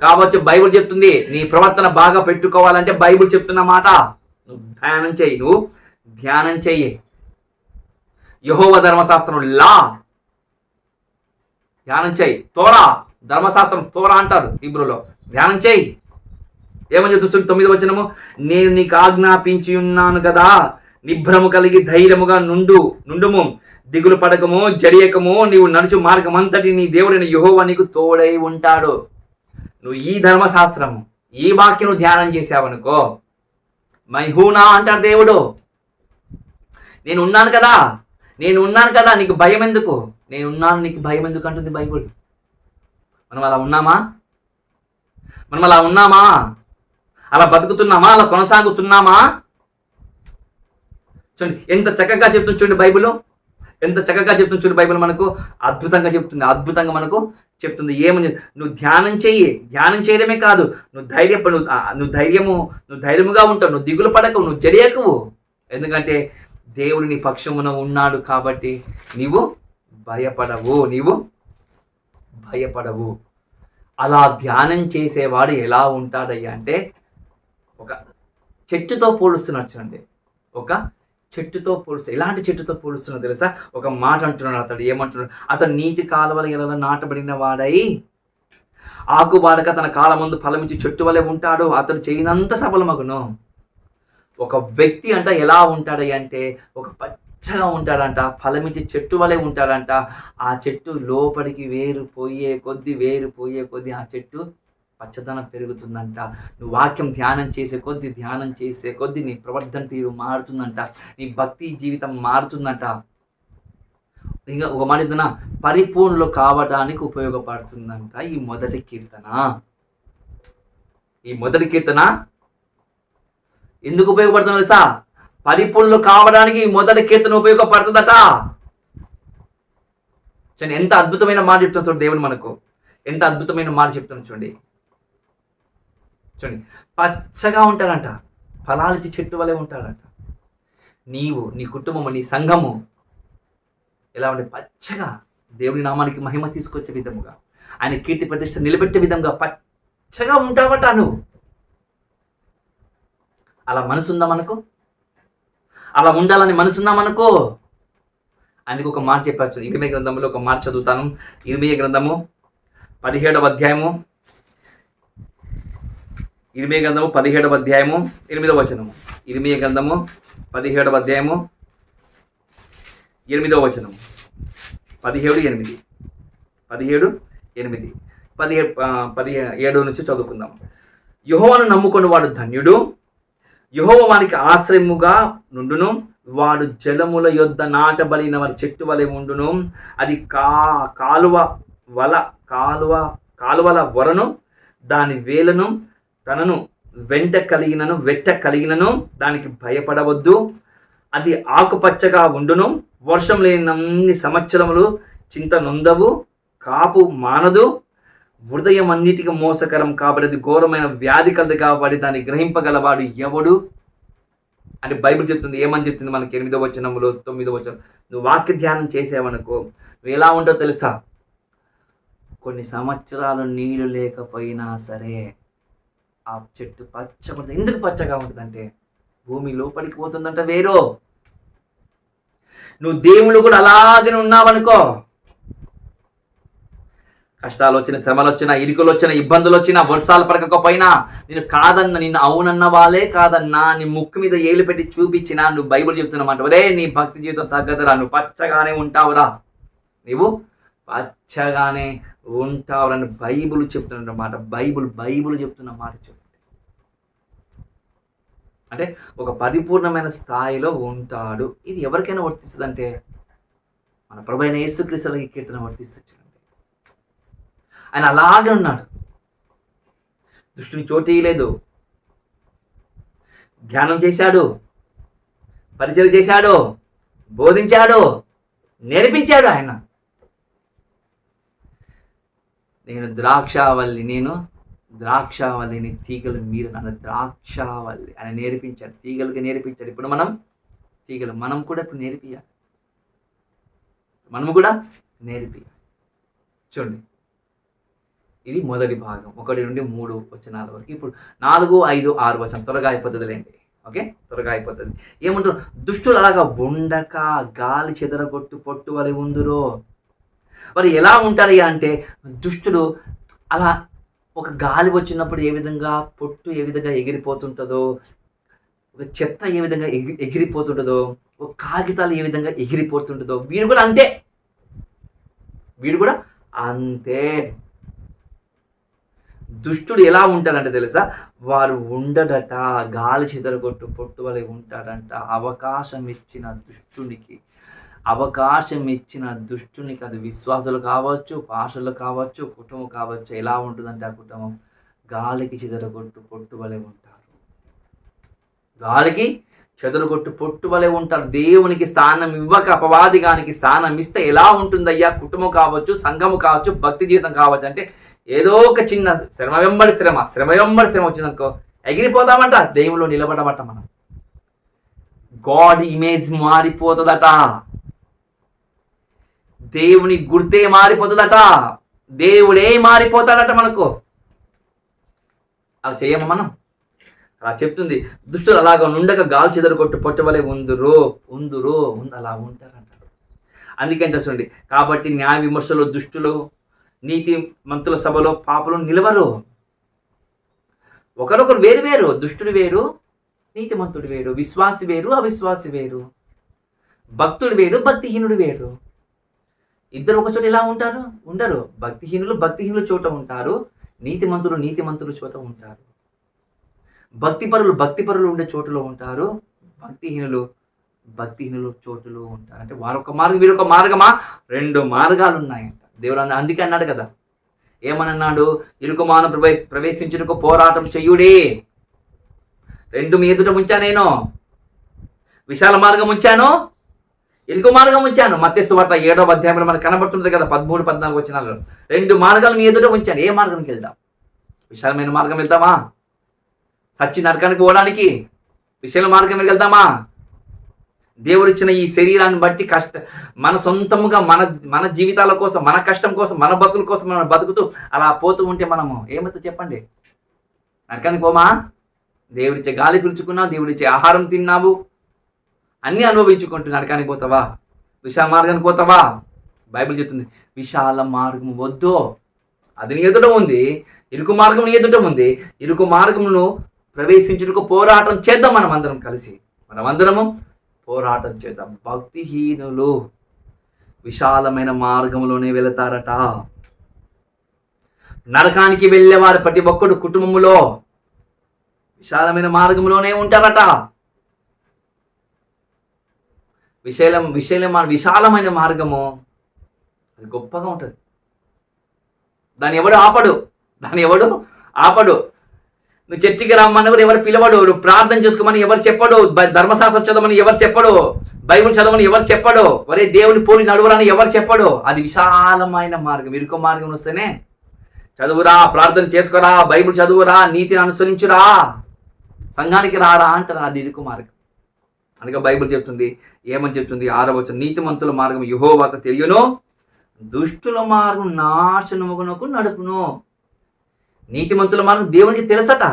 కావచ్చు. బైబిల్ చెప్తుంది నీ ప్రవర్తన బాగా పెట్టుకోవాలంటే బైబిల్ చెప్తున్న మాట నువ్వు ధ్యానం చెయ్యి. నువ్వు ధ్యానం చెయ్యి. యెహోవా ధర్మశాస్త్రం లా ధ్యానం చెయ్యి. తోరా ధర్మశాస్త్రం తోరా అంటారు హీబ్రూలో. ధ్యానం చెయ్యి. ఏమని చెప్తుంది 9వ వచనము, నేను నీకు ఆజ్ఞాపించి ఉన్నాను కదా, నిభ్రము కలిగి ధైర్యముగా నుండుము, దిగులు పడకము, జడియకము, నీవు నడుచు మార్గమంతటి నీ దేవుడైన యెహోవా నీకు తోడై ఉంటాడు. నువ్వు ఈ ధర్మశాస్త్రము, ఈ వాక్యం ధ్యానం చేసావనుకో, మైహూనా అంటాడు దేవుడు. నేను ఉన్నాను కదా, నీకు భయం ఎందుకు? నీకు భయం ఎందుకు అంటుంది బైబుల్. మనం అలా ఉన్నామా? అలా బతుకుతున్నామా? అలా కొనసాగుతున్నామా? చూడండి ఎంత చక్కగా చెప్తుంది. చూడండి బైబిల్లో ఎంత చక్కగా చెప్తుంది. చూడండి బైబిల్ మనకు అద్భుతంగా చెప్తుంది. అద్భుతంగా మనకు చెప్తుంది. ఏమని? నువ్వు ధ్యానం చెయ్యి. ధ్యానం చేయడమే కాదు, నువ్వు ధైర్యముగా ఉంటావు. నువ్వు దిగులు పడకవు, నువ్వు జడియకవు. ఎందుకంటే దేవుడు నీ పక్షమున ఉన్నాడు కాబట్టి నీవు భయపడవు. అలా ధ్యానం చేసేవాడు ఎలా ఉంటాడయ్యా అంటే ఒక చెట్టుతో పోలుస్తున్నాడు. చూడండి, ఒక చెట్టుతో పోలుస్తాడు. ఎలాంటి చెట్టుతో పోలుస్తున్నాడు తెలుసా? ఒక మాట అంటున్నాడు. అతడు ఏమంటున్నాడు? అతడు నీటి కాలువల ఎలా నాటబడిన వాడై ఆకు వాడక తన కాలమందు ఫలమిచ్చి చెట్టు వలె ఉంటాడు. అతడు చేయనంత సఫలమగును. ఒక వ్యక్తి అంట ఎలా ఉంటాడయ్య అంటే ఒక పచ్చగా ఉంటాడంట, ఫలమిచ్చి చెట్టు వలె ఉంటాడంట. ఆ చెట్టు లోపలికి వేరు పోయే కొద్దీ ఆ చెట్టు పచ్చదనం పెరుగుతుందంట. నువ్వు వాక్యం ధ్యానం చేసే కొద్దీ నీ ప్రవర్తన తీరు మారుతుందంట, నీ భక్తి జీవితం మారుతుందంట. ఇంకా ఒక మాట చెప్తున్నా, పరిపూర్ణులు కావడానికి ఉపయోగపడుతుందంట ఈ మొదటి కీర్తన. ఎందుకు ఉపయోగపడుతుందో తెలుసా? పరిపూర్ణులు కావడానికి ఈ మొదటి కీర్తన ఉపయోగపడుతుందట. చూడండి ఎంత అద్భుతమైన మాట చెప్తాను చూడండి దేవుడు మనకు. ఎంత అద్భుతమైన మాట చెప్తాను చూడండి. పచ్చగా ఉంటాడంట, ఫలాలిచ్చి చెట్టు వలె ఉంటాడంట. నీవు, నీ కుటుంబము, నీ సంఘము ఎలా ఉంటే పచ్చగా దేవుని నామానికి మహిమ తీసుకొచ్చే విధముగా, ఆయన కీర్తి ప్రతిష్ట నిలబెట్టే విధంగా పచ్చగా ఉంటావట నువ్వు. అలా మనసుందా మనకు? అలా ఉండాలని మనసుందా మనకు? అందుకు ఒక మాట చెప్పారు. ఇర్మీయా గ్రంథంలో ఒక మాట చదువుతాను. ఇర్మీయా గ్రంథము 17వ అధ్యాయము 8వ వచనము. ఇర్మీయా గ్రంథము 17వ అధ్యాయము 8వ వచనము. 17 నుంచి చదువుకుందాం. యెహోవాను నమ్ముకొని వాడు ధన్యుడు, యెహోవా వానికి ఆశ్రయముగా నుండును. వాడు జలముల యొద్ద నాటబడిన వారి చెట్టు వలె ఉండును. అది కాలువల వరను దాని వేలను తనను వెట్ట కలిగినను దానికి భయపడవద్దు. అది ఆకుపచ్చగా ఉండును. వర్షం లేనన్ని సంవత్సరములు చింత నొందవు, కాపు మానదు. హృదయం అన్నిటికీ మోసకరం కాబట్టి అది ఘోరమైన వ్యాధి కలది కాబట్టి దాన్ని గ్రహింపగలవాడు ఎవడు అని బైబిల్ చెప్తుంది. ఏమని చెప్తుంది మనకి 8వ వచనంలో 9వ వచనం. నువ్వు వాక్య ధ్యానం చేసావనుకో నువ్వు ఎలా ఉంటావు తెలుసా? కొన్ని సంవత్సరాలు నీళ్లు లేకపోయినా సరే ఆ చెట్టు పచ్చగా ఉంటుంది. ఎందుకు పచ్చగా ఉంటుందంటే భూమి లోపలికి పోతుందంట వేరు. నువ్వు దేవుళ్ళు కూడా అలాగే ఉన్నావనుకో, కష్టాలు వచ్చిన, శ్రమలు వచ్చినా, ఇరుకులు వచ్చినా, ఇబ్బందులు వచ్చినా, వర్షాలు పడకపోయినా, నిన్ను అవునన్న వాళ్ళే కాదన్నా, నీ ముక్కు మీద ఏలు పెట్టి చూపించినా నువ్వు బైబిల్ చెప్తున్నమాట, ఒరే నీ భక్తి జీవితం తగ్గదురా, నువ్వు పచ్చగానే ఉంటావురా, నీవు పచ్చగానే ఉంటావురని బైబిల్ చెప్తున్నమాట. బైబిల్ చెప్తున్న మాట చెప్పు. అంటే ఒక పరిపూర్ణమైన స్థాయిలో ఉంటాడు. ఇది ఎవరికైనా వర్తిస్తుంది అంటే మన ప్రభువైన యేసుక్రీస్తుకి కీర్తన వర్తిస్తుంది. ఆయన అలాగే ఉన్నాడు, దృష్టిని చోటు లేదు, ధ్యానం చేశాడు, పరిచయం చేశాడు, బోధించాడు, నేర్పించాడు. ఆయన నేను ద్రాక్షావల్లిని తీగలు మీరు నన్ను ద్రాక్షావల్లి ఆయన నేర్పించాడు, తీగలకి నేర్పించాడు. ఇప్పుడు మనం కూడా ఇప్పుడు నేర్పియాలి. మనము కూడా నేర్పి. చూడండి, ఇది మొదటి భాగం, 1 నుండి 3 వచనాల వరకు. ఇప్పుడు 4, 5, 6 వచనం త్వరగా అయిపోతుందిలేండి. ఓకే, త్వరగా అయిపోతుంది. ఏమంటారు? దుష్టులు అలాగా ఉండక గాలి చెదరగొట్టు పొట్టు వలె ఉందురో. మరి ఎలా ఉంటారు అంటే, దుష్టుడు అలా ఒక గాలి వచ్చినప్పుడు ఏ విధంగా పొట్టు ఏ విధంగా ఎగిరిపోతుంటుందో, ఒక చెత్త ఏ విధంగా ఎగిరిపోతుంటుందో, ఒక కాగితాలు ఏ విధంగా ఎగిరిపోతుంటుందో, వీడు కూడా అంతే. వీడు కూడా అంతే. దుష్టుడు ఎలా ఉంటాడంటే తెలుసా? వారు ఉండడట, గాలి చెదరగొట్టు పొట్టు వలె ఉంటాడంట. అవకాశం ఇచ్చిన దుష్టునికి, అది విశ్వాసులు కావచ్చు, పాషలు కావచ్చు, కుటుంబం కావచ్చు, ఎలా ఉంటుందంటే ఆ కుటుంబం గాలికి చెదరగొట్టు పొట్టు వలె ఉంటారు. గాలికి చెదరగొట్టు పొట్టు వలె ఉంటారు. దేవునికి స్థానం ఇవ్వక అపవాదిగానికి స్థానం ఇస్తే ఎలా ఉంటుందయ్యా కుటుంబం కావచ్చు, సంఘము కావచ్చు, భక్తి జీవితం కావచ్చు అంటే, ఏదో ఒక చిన్న శ్రమ వెంబడి శ్రమ వచ్చిందనుకో ఎగిరిపోతామంట. దేవులో నిలబడబట్ట మనం. గాడ్ ఇమేజ్ మారిపోతుందట, దేవుని గుర్తే మారిపోతుందట, దేవుడే మారిపోతాడట మనకు. అలా చేయము మనం. అలా చెప్తుంది. దుష్టులు అలాగా నుండక గాలి చెదరగొట్టు పొట్టు వలె ఉందురు అలా ఉంటారంటారు. అందుకంటే చూడండి, కాబట్టి న్యాయ విమర్శలో దుష్టులు, నీతి మంతుల సభలో పాపులు నిలవరు. ఒకరొకరు వేరు. దుష్టుడు వేరు, నీతిమంతుడు వేరు, విశ్వాసి వేరు, అవిశ్వాసి వేరు, భక్తుడు వేరు, భక్తిహీనుడు వేరు. ఇద్దరు ఒక చోట ఎలా ఉంటారు? ఉండరు. భక్తిహీనులు చోట ఉంటారు, నీతిమంతులు చోట ఉంటారు. భక్తిపరులు ఉండే చోటులో ఉంటారు, భక్తిహీనులు చోటులో ఉంటారు. అంటే వారొక మార్గం వీరొక మార్గమా? 2 మార్గాలు ఉన్నాయంట. దేవుడు అందుకే అన్నాడు కదా, ఏమనన్నాడు? ఇరుకుమాను ప్రవేశించుటకు పోరాటం చెయ్యుడే. 2 మీ ఎదుట ఉంచా నేను, విశాల మార్గం ఉంచాను, ఇరుకు మార్గం ఉంచాను. మత్తయి సువార్త 7వ అధ్యాయంలో మనకు కనబడుతుంది కదా, 13, 14 వచనాలలో 2 మార్గాలు మీ ఎదుట ఉంచాను. ఏ మార్గానికి వెళ్దాం? విశాలమైన మార్గం వెళ్తామా? సచ్చి నరకానికి పోవడానికి విశాల మార్గం వెళ్దామా? దేవుడిచ్చిన ఈ శరీరాన్ని బట్టి మన సొంతముగా మన జీవితాల కోసం, మన కష్టం కోసం, మన బతుకుల కోసం మనం బతుకుతూ అలా పోతూ ఉంటే మనము ఏమైతే చెప్పండి? నరకానికి పోమా? దేవుడిచ్చే గాలి పీల్చుకున్నావు, దేవుడిచ్చే ఆహారం తిన్నావు, అన్నీ అనుభవించుకుంటూ నరకానికి పోతావా? విశాల మార్గానికి పోతావా? బైబిల్ చెప్తుంది విశాల మార్గం వద్దు, అది నీ ఎదుట ఉంది. ఇరుకు మార్గం నీ ఎదుట ఉంది. ఇరుకు మార్గమును ప్రవేశించుటకు పోరాటం చేద్దాం. మనమందరము పోరాటం చేద్దాం. భక్తిహీనులు విశాలమైన మార్గంలోనే వెళతారట. నరకానికి వెళ్ళేవారు ప్రతి ఒక్కడు కుటుంబములో విశాలమైన మార్గంలోనే ఉంటారట. విశాలమైన మార్గము అది గొప్పగా ఉంటుంది. దాన్ని ఎవడు ఆపడు. నువ్వు చర్చికి రమ్మని కూడా ఎవరు పిలవడు. నువ్వు ప్రార్థన చేసుకోమని ఎవరు చెప్పడు. ధర్మశాస్త్రం చదవమని ఎవరు చెప్పడు. బైబిల్ చదవమని ఎవరు చెప్పడు. వరే దేవుని పోలి నడువురని ఎవరు చెప్పడు. అది విశాలమైన మార్గం. ఇరుకు మార్గం వస్తేనే చదువురా, ప్రార్థన చేసుకోరా, బైబిల్ చదువురా, నీతిని అనుసరించురా, సంఘానికి రారా అంటారు. అది ఇరుకు మార్గం. అందుకే బైబిల్ చెప్తుంది, ఏమని చెప్తుంది? 6వ వచనం, నీతిమంతుల మార్గం యెహోవాకు తెలియను, దుష్టుల మార్గం నాశనమునకు నడుపును. నీతిమంతుల మార్గం దేవునికి తెలుసట.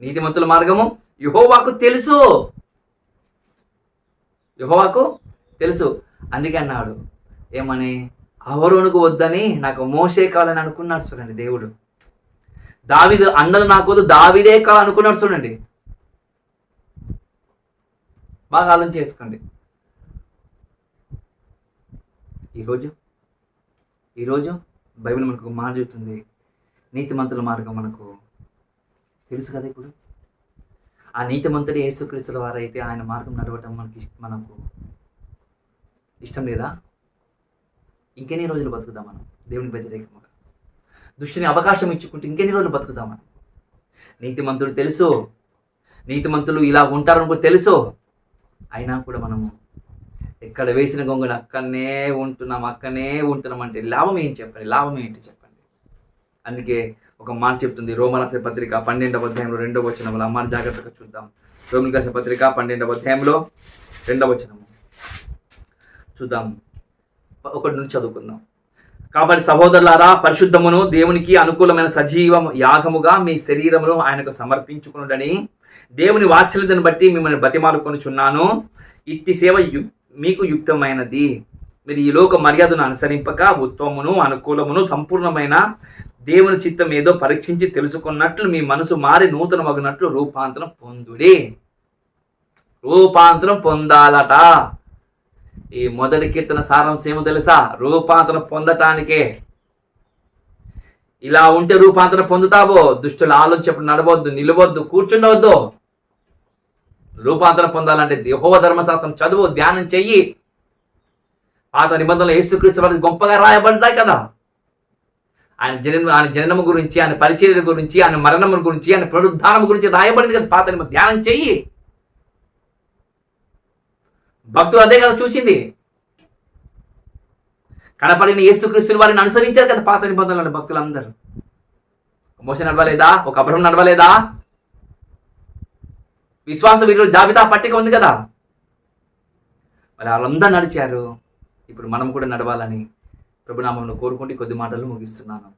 నీతిమంతుల మార్గము యెహోవాకు తెలుసు. అందుకే అన్నాడు ఏమని? అహరోనుకు వద్దని నాకు మోషే కావాలని అనుకున్నాడు. చూడండి, దేవుడు దావీదు అన్నలు నాకు వద్దు, దావీదే కావాలనుకున్నాడు. చూడండి, బాగా ఆలోచన చేసుకోండి. ఈరోజు బైబిల్ మనకు ఒక మాట చెప్తుంది, నీతిమంతుల మార్గం మనకు తెలుసు కదా. ఇప్పుడు ఆ నీతిమంతుడు యేసుక్రీస్తుల వారైతే ఆయన మార్గం నడవటం మనకు ఇష్టం లేదా? ఇంకెన్ని రోజులు బతుకుదాం మనం దేవునికి వ్యతిరేకంగా? దుష్టుని అవకాశం ఇచ్చుకుంటూ ఇంకెన్ని రోజులు బతుకుదాం మనం? నీతిమంతుడు తెలుసు, నీతిమంతులు ఇలా ఉంటారని కూడా తెలుసు, అయినా కూడా మనము ఎక్కడ వేసిన గొంగళి అక్కడనే ఉంటున్నాం అంటే లాభం ఏంటి చెప్పండి? అందుకే ఒక మాట చెప్తుంది. రోమా రాసే పత్రిక 12వ అధ్యాయంలో 2వ వచనంలో. అమ్మాని జాగ్రత్తగా చూద్దాం. రోమిలకు రాసే పత్రిక 12వ అధ్యాయంలో 2వ వచనము చూద్దాం. 1 నుంచి చదువుకుందాం. కాబట్టి సహోదరులారా, పరిశుద్ధమును దేవునికి అనుకూలమైన సజీవ యాగముగా మీ శరీరమును ఆయనకు సమర్పించుకునుడని దేవుని వాత్సల్యతను బట్టి మిమ్మల్ని బతిమాలుకొనుచున్నాను. ఇట్టి సేవ మీకు యుక్తమైనది. మీరు ఈ లోక మర్యాదను అనుసరింపక ఉత్తమమును అనుకూలమును సంపూర్ణమైన దేవుని చిత్తం ఏదో పరీక్షించి తెలుసుకున్నట్లు మీ మనసు మారి నూతనమగునట్లు రూపాంతరం పొందుడి. రూపాంతరం పొందాలట. ఈ మొదటి కీర్తన సారాంశం ఏమో తెలుసా? రూపాంతరం పొందటానికే. ఇలా ఉంటే రూపాంతరం పొందుతావో. దుష్టుల ఆలోచన నడవద్దు, నిలవద్దు, కూర్చుండవద్దు. రూపాంతరం పొందాలంటే యెహోవా ధర్మశాస్త్రం చదువు, ధ్యానం చెయ్యి. పాత నిబంధనలు యేసుక్రీస్తు వారి గొప్పగా రాయబడ్డాయి కదా. ఆయన జననము గురించి, ఆయన పరిచర్య గురించి, ఆయన మరణము గురించి, ఆయన పునరుద్ధానము గురించి రాయబడింది కదా. పాత నిబంధన ధ్యానం చెయ్యి. భక్తులు అదే కదా చూసింది. కనపడిన యేసుక్రీస్తుని వారిని అనుసరించారు కదా పాత నిబంధనలు భక్తులందరూ. మోషే నడవలేదా? ఒక అబ్రహం నడవలేదా? విశ్వాస వీరుల జాబితా పట్టిక ఉంది కదా. మరి వాళ్ళందరూ నడిచారు. ఇప్పుడు మనం కూడా నడవాలని ప్రభునామమును కోరుకుంటూ కొద్ది మాటలు ముగిస్తున్నాను.